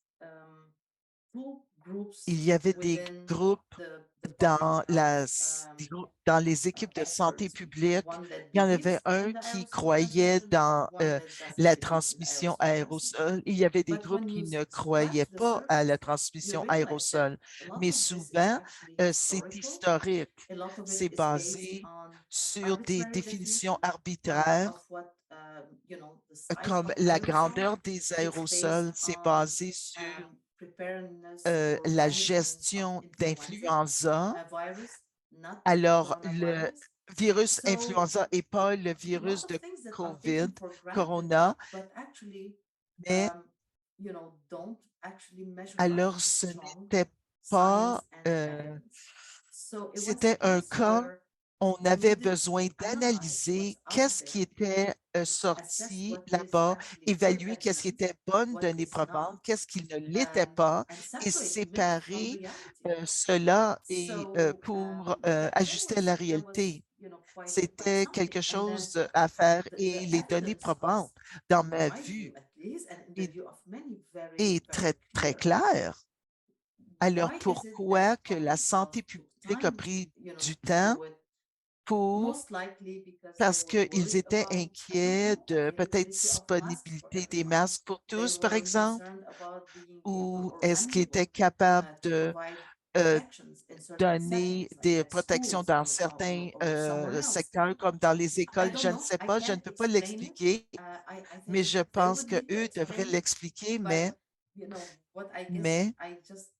two groups il y avait des within groupes the public dans health dans les équipes de santé experts. publique. One that Il y en avait believes in un the qui aerosol croyait transmission, dans one that doesn't la believe in the transmission aerosol transmission. aérosol. Il y avait des But groupes when you qui ne croyaient scratch the pas à la surface, you transmission realize that aérosol. a lot Mais of this is souvent, actually c'est historical. historique. A lot of it C'est is based basé on sur des arbitrary définitions definitions arbitraires, of what the size comme of la aerosol. grandeur des It's based aérosols. C'est on basé sur preparedness for la management of gestion influenza d'influenza. virus, not Alors, le coronavirus. virus So influenza et pas le a lot virus of de things that are COVID, taken for granted, Corona, but actually, mais don't actually measure up alors to ce strong n'était pas, science and evidence. So it was a c'était un case cas, where on we avait needed besoin to analyze d'analyser what's out qu'est-ce qui there, était assess sorti what is là-bas, actually good évaluer qu'est-ce qui evidence, était bonne what donnée is not, probante, qu'est-ce qui ne l'était pas, and et separate myth from séparer reality. cela et So pour ajuster à la that was réalité. quite C'était something. quelque And then chose à faire the et les données evidence was, probantes, dans in ma my view vue, at least, and in the est, view of many, very, est very très, très clear. claire. Alors, Why is it that pourquoi que la public health santé took publique a time pris du to temps do it? pour, Most likely because they parce were qu'ils worried étaient about, I don't inquiets know, de peut-être availability of masks for disponibilité des everyone. masques pour They tous, par were exemple, concerned about being able ou or est-ce qu'ils étaient unable capables to provide euh, protections in certain donner settings, like des at protections schools, dans for example, certains or somewhere else. secteurs, comme dans les I écoles. don't Je ne know. sais I pas, je ne can't peux pas explain it. l'expliquer, I mais think je they pense would need to qu'eux devraient explain it. l'expliquer. But you know what I guess Mais I just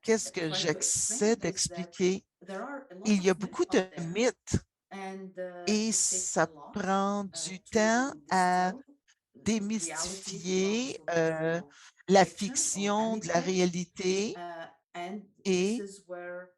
qu'est-ce que try to j'essaie explain is that d'expliquer? there are a lot Il y a of myths beaucoup de out there, mythes and et it takes a ça lot prend du temps to à distill reality démystifier from la fiction or fiction de la anecdotes. réalité And this et is where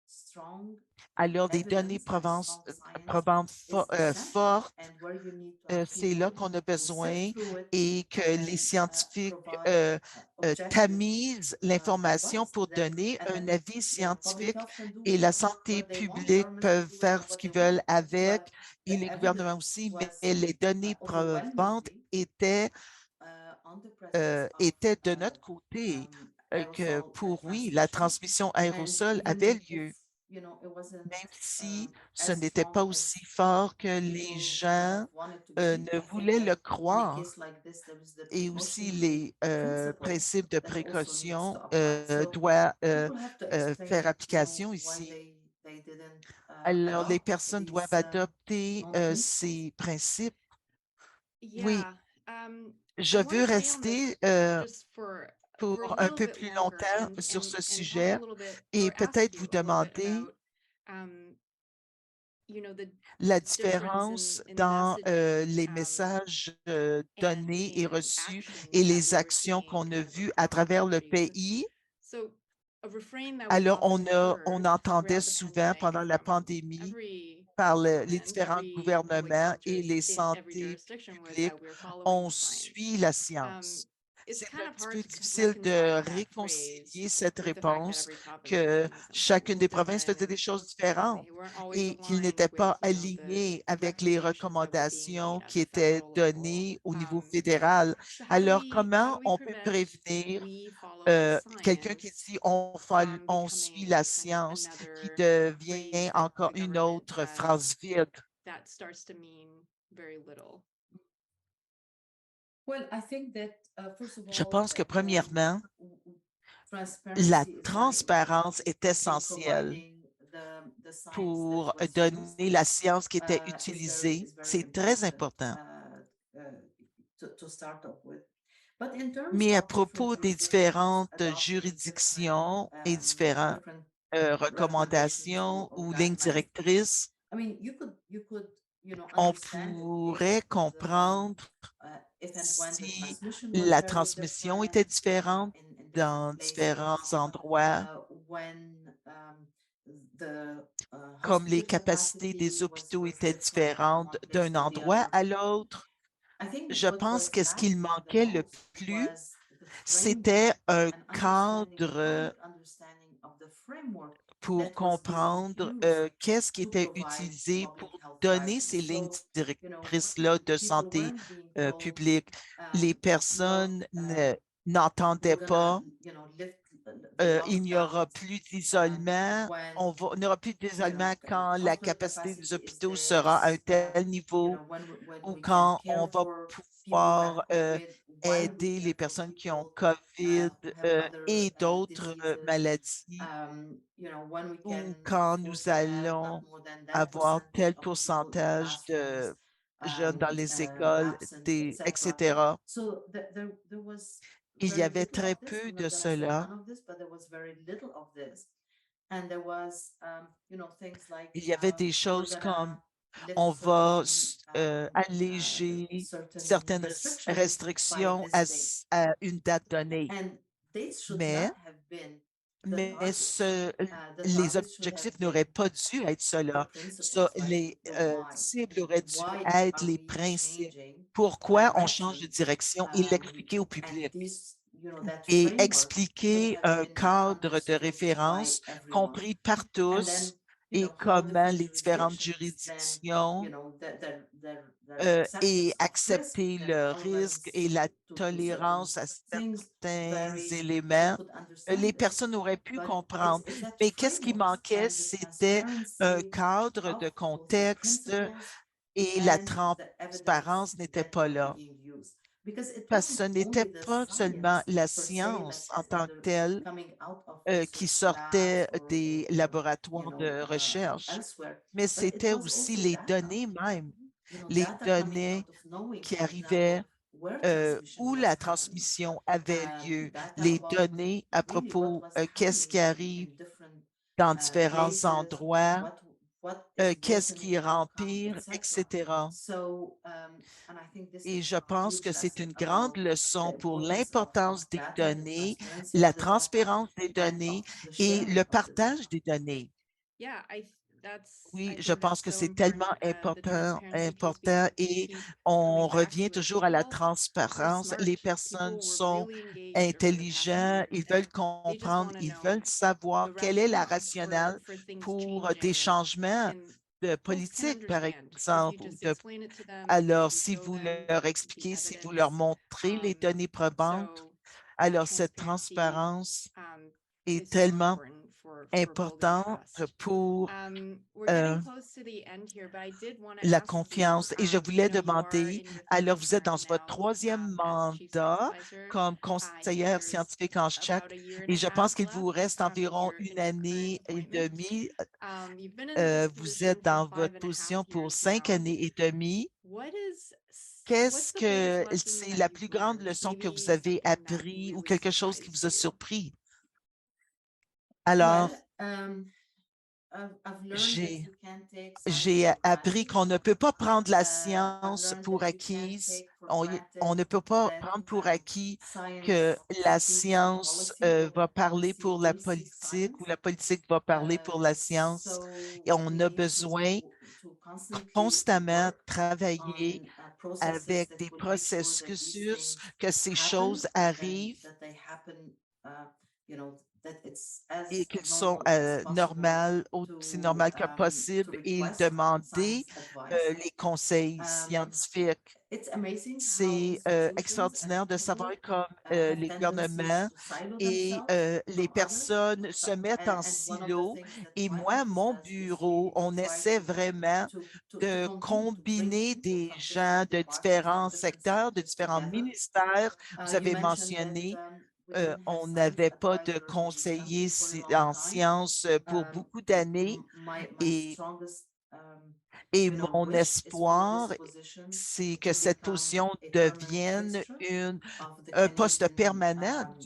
strong alors des données evidence and strong science probantes is essential, fortes. and where you need to have C'est là people qu'on a who sift besoin through it et que les and scientifiques provide objective tamisent l'information advice. pour donner And un then, avis public scientifique health can do et la santé what they want, publique governments can peuvent do faire ce what they qu'ils veulent want, avec but et the les gouvernements evidence aussi, mais was les données probantes overwhelmingly étaient on the presence of étaient de notre côté, que aerosol pour, oui, la transmission. transmission And aérosol avait even if lieu, it wasn't même si ce as n'était pas strong aussi as fort que les people might gens have wanted to believe. ne I think voulaient that le in a case croire. like this, there is the Et aussi, precautionary les principle principes de that also needs précaution to apply. So doivent people have to faire explain, application why ici. they didn't Alors, les adopt personnes doivent these adopter non-principles. ces principes. Oui, Yeah. je I want veux to stay on rester this just for a pour un little peu bit plus longer longtemps sur ce and talk a sujet little bit et or ask peut-être you vous a little bit demander about the la difference différence in dans messaging les messages donnés et and reçus actions et that les we were actions seeing qu'on a kind of vues à across the travers le country. pays. So a refrain that we've Alors, often on heard entendait throughout the souvent pandemic pendant la from pandémie every par les government, différents every public gouvernements health et les in every santé jurisdiction was publiques, that we're following on the science. suit la science. It's C'est kind un of petit hard peu to difficile reconcile de that phrase réconcilier cette with the fact that réponse every province was que doing something a chacune little des provinces different faisait des and choses différentes they weren't always et qu'ils aligned n'étaient with, pas the alignés avec les recommendations that were being recommandations made at qui the étaient federal level. données au niveau fédéral. So Alors, how comment do we on peut prevent prévenir we following the quelqu'un qui science dit from on suit la becoming kind of science, qui another devient phrase that encore the une government autre has phrase vide? that starts to mean very little? Well, I think that first of Je all, pense que premièrement, la transparency is very transparence important. est I think essentielle providing the science that pour was used donner la science qui était is utilisée. very C'est très important important. to start off with. But in terms Mais à of different propos des jurisdictions différentes adopting juridictions et différentes different recommendations recommandations or ou lignes guidelines, directrices, I mean, you could on understand it pourrait comprendre if and when the si transmission was la very transmission était different différente in different dans différents places, endroits, when the comme les hospital capacités des capacity hôpitaux was étaient different from différentes one place d'un to the endroit other. à l'autre. I think Je what pense was que ce qu'il lacking the manquait le most plus, was the c'était framework, un an understanding, a cadre common understanding of the framework pour that was being comprendre used qu'est-ce qui to était provide utilisé public pour health donner guidance. ces lignes So, directrices-là de people santé weren't being told, publique. Les look, personnes n'entendaient we're gonna, pas lift the il n'y aura lockdowns plus d'isolement. when, On n'aura plus d'isolement quand la hospital capacité des capacity is hôpitaux sera à un this, tel niveau when ou we can quand care on va for people who have pouvoir COVID, while we aider care les for personnes qui ont people COVID who have other et d'autres diseases, maladies when we ou can quand afford nous to have not allons more than that avoir tel percentage of people in pourcentage classrooms de jeunes dans les écoles, absent, etc. etc. So there was Il y very avait little très of this. peu I'm de not going to say cela. none of this, but there was very little of this. And there was, things like Il y avait des we're choses comme gonna lift on va alléger certain certaines restrictions by restrictions this date. à une date donnée. And dates should Mais, not have been the mais targets. The les targets should have objectifs n'auraient been pas dû être the cela. principles, right? Les The why. cibles auraient dû Why être are les we principes. changing Pourquoi on change de direction? direction et l'expliquer au And public this, that et framework should expliquer have un been cadre de understood by référence everyone. compris par And then, tous et how comment different les différentes jurisdictions then, juridictions their et acceptance of risk accepter and le risque et tolerance la to certain tolérance à things certains vary. They éléments. could understand Les this, personnes auraient pu but comprendre. it's that Mais qu'est-ce qui frameworks manquait, and the c'était un transparency cadre of de both the contexte principles et la and the evidence transparence n'était that pas were là. being used. parce que ce n'était pas seulement la science en tant que telle qui sortait des laboratoires de recherche, mais c'était aussi les données même, les données qui arrivaient où la transmission avait lieu, les données à propos qu'est-ce qui arrive dans différents endroits, qu'est-ce qui est empire, etc. Et je pense que c'est une grande leçon pour l'importance des données, la transparence des données et le partage des données. Yeah, I Oui, je think pense that's que so c'est tellement important, the important, transparency piece, important because we et keep on coming back revient to it. toujours à la People are transparence. Les smart. personnes People were sont really engaged over the past intelligents, year, ils veulent and they just comprendre, want to ils know veulent savoir the quelle est la rationale rationale for things pour des changing, changements and de folks can politique, par understand if you exemple. just explain it to them, if Alors, you si show vous them leur the expliquez, si vous leur evidence. montrez les Um, données probantes, so that alors cette transparency transparence is est so tellement important for building importante trust. pour We're getting close to the end here, but I did want to la ask you, confiance. Et je voulais you are demander, in your alors third vous êtes dans term votre now, troisième as chief science mandat advisor. comme I think conseillère there's scientifique en chef about a year and et a je pense half qu'il vous left reste in environ your une current année et appointment. demie. You've been in this Vous position êtes for dans votre 5.5 position pour years 5 now. années et demie. What's Qu'est-ce the biggest que lesson c'est that la you've plus grande learned? leçon que vous Maybe avez something that appris ou really quelque chose qui surprised vous a you. surpris? Well, Alors, I've learned that j'ai you can't take science j'ai for appris granted. qu'on ne peut pas prendre la I've science learned pour that you can't acquise. take for On granted ne peut pas that prendre pour acquis que science la speaks to science policy or va that parler policy pour la will see politique ou science. la politique va parler pour la science. So Et on we a need besoin to constantly constamment work travailler on processes avec that des will make sure that these processus, things que ces happen, choses arrivent that they happen, that it's et as qu'ils sont normal as possible normales, aussi normales que to possible, et request demander science advice. les conseils Um, scientifiques. it's amazing how C'est institutions and extraordinaire de savoir people comme have les tendencies gouvernements to silo et themselves les from others. personnes se mettent en And one of the silo. things that Et my moi, office mon does is bureau, really to on try essaie vraiment to de convene, to bring combiner people des from gens different de departments, from différents different secteurs, de sectors différents together. ministères. Vous You avez mentioned that mentionné we didn't have on science n'avait pas de advisors in this conseillers country for a long en time. sciences pour beaucoup d'années My et, strongest et mon wish is for espoir, this position c'est que to cette become position a permanent devienne fixture un of the poste Canadian permanent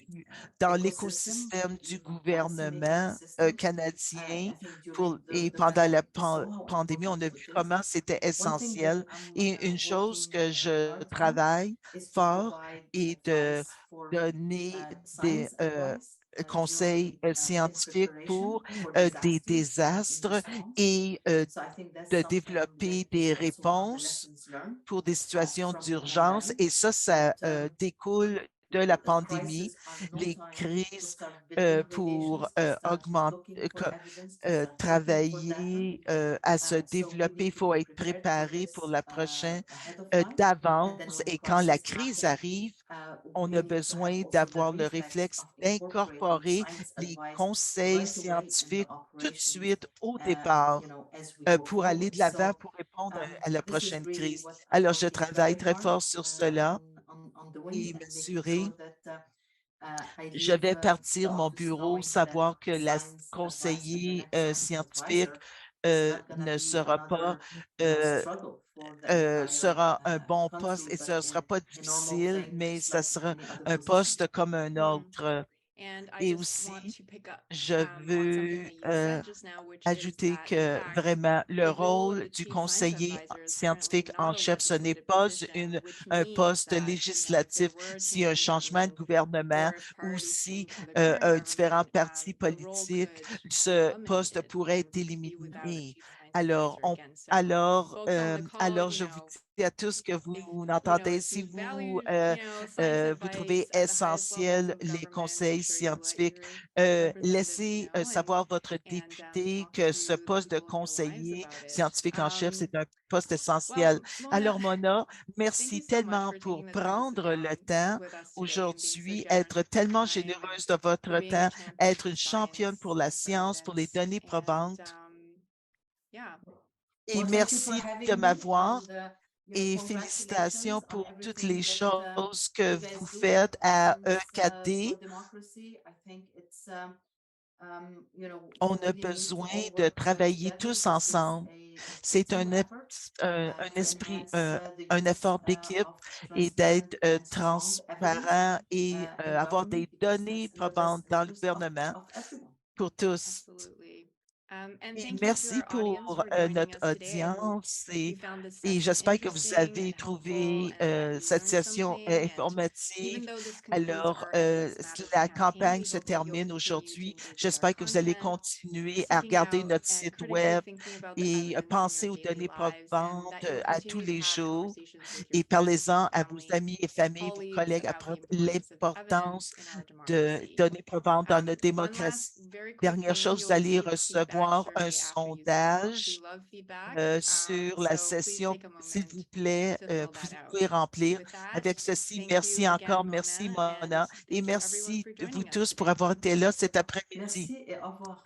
dans ecosystem, l'écosystème du policymaking gouvernement system. canadien. I think during Et the pendant la pandemic, we saw how pandémie, on important a it vu is. comment c'était One thing that essentiel. I'm Et une chose working que je hard on travaille is to fort provide est de advice for donner des science advice conseils during scientifiques preparation pour for des disasters and in désastres response. et So I think that's de something that développer is des also one of the réponses lessons learned pour des situations from the d'urgence. pandemic, Et ça that découle de la pandémie. crises are no Les time to crises start building pour relations, to start augmenter, looking for evidence, to start looking for data. travailler à se So we développer. need Il to faut be être prepared for préparé pour this la prochaine ahead of time. And then d'avance. when the Et quand la crisis crise happen, arrive, on we a need to have besoin also the d'avoir le reflex réflexe of incorporating d'incorporer science les advice conseils right away in the scientifiques tout de operations, suite au départ as we go pour aller forward. de l'avant, So pour répondre à la this is prochaine really crise. what I'm Alors, je working travaille very très hard fort sur cela on doing et and making m'assurer. sure that I Je leave vais the partir mon office bureau, knowing that savoir que la science advice and the conseiller next science scientifique advisor is not going to ne be sera pas another, struggle for the entire sera un bon poste country, et but ce ne sera pas a normal difficile, thing, mais just ça like sera any other un position. poste comme un autre. And I Et just want aussi, to pick up je on something veux that you said just now, which is ajouter that in que fact, vraiment le the role of rôle the du chief science conseiller advisor is currently scientifique not en a chef, ce n'est legislative pas position, which un means poste that, if there législatif. were a S'il y a un change in changement de government gouvernement or if ou parties si change in the current un différent government, parti the role politique, could be ce poste eliminated pourrait être and be without a éliminé. chief science Alors, advisor again. So folks on the call, alors, je vous dis à tous que vous entendez, if si you vous, value, science vous trouvez advice at the highest levels essentiel of les government, make conseils sure you let scientifiques, your representatives laissez know savoir votre and député talk que ce to the poste de people in your lives conseiller about it. scientifique en chef, c'est un poste essentiel. Well, Mona, Alors, Mona, thank you merci so much tellement for pour taking the time to sit prendre le down temps with us today and being so aujourd'hui, generous être with your tellement time and généreuse de for votre being a temps, champion être for une championne pour science la and for science, pour les evidence. données And probantes. yeah, Et Well, thank you for merci de having me, m'avoir. and et félicitations congratulations on pour toutes everything les that choses que you vous guys do faites à in this EKD. for democracy. I think it's On we a really need to besoin all de work travailler together. tous This is ensemble. a C'est team effort un to esprit, enhance the un use effort d'équipe of et transparent d'être and strong evidence transparent et in avoir government des because données that's in the best probantes dans le interest gouvernement of everyone. pour tous. Absolutely. And Et thank you to merci our audience pour for joining notre us today. I hope audience you found this et session j'espère que vous interesting avez and helpful trouvé and that you cette learned session something. And even informative. though this concludes Alors, our Health Plus Matters la campaign, campagne we se hope that you'll termine continue to aujourd'hui. engage with our J'espère que vous allez content, continuer à seeking regarder out notre and site critically web thinking about the et evidence in your penser aux daily données lives, and probantes that you'll à tous continue to les have jours conversations with your et friends and parlez-en à vos family amis et and familles, vos colleagues collègues, about à the importance of l'importance evidence in our de democracy. données probantes dans notre One last démocratie. very quick Dernière thing, chose, vous you'll allez receive a feedback recevoir un survey after you sign up. We sondage love feedback. sur la So please session. take a S'il vous moment plaît, to fill vous that out. pouvez remplir. With that, Avec ceci, thank you merci again, encore. Merci, Mona, and Mona. Et thank you everyone merci for vous joining us tous pour today. avoir été là cet après-midi. Merci et au revoir.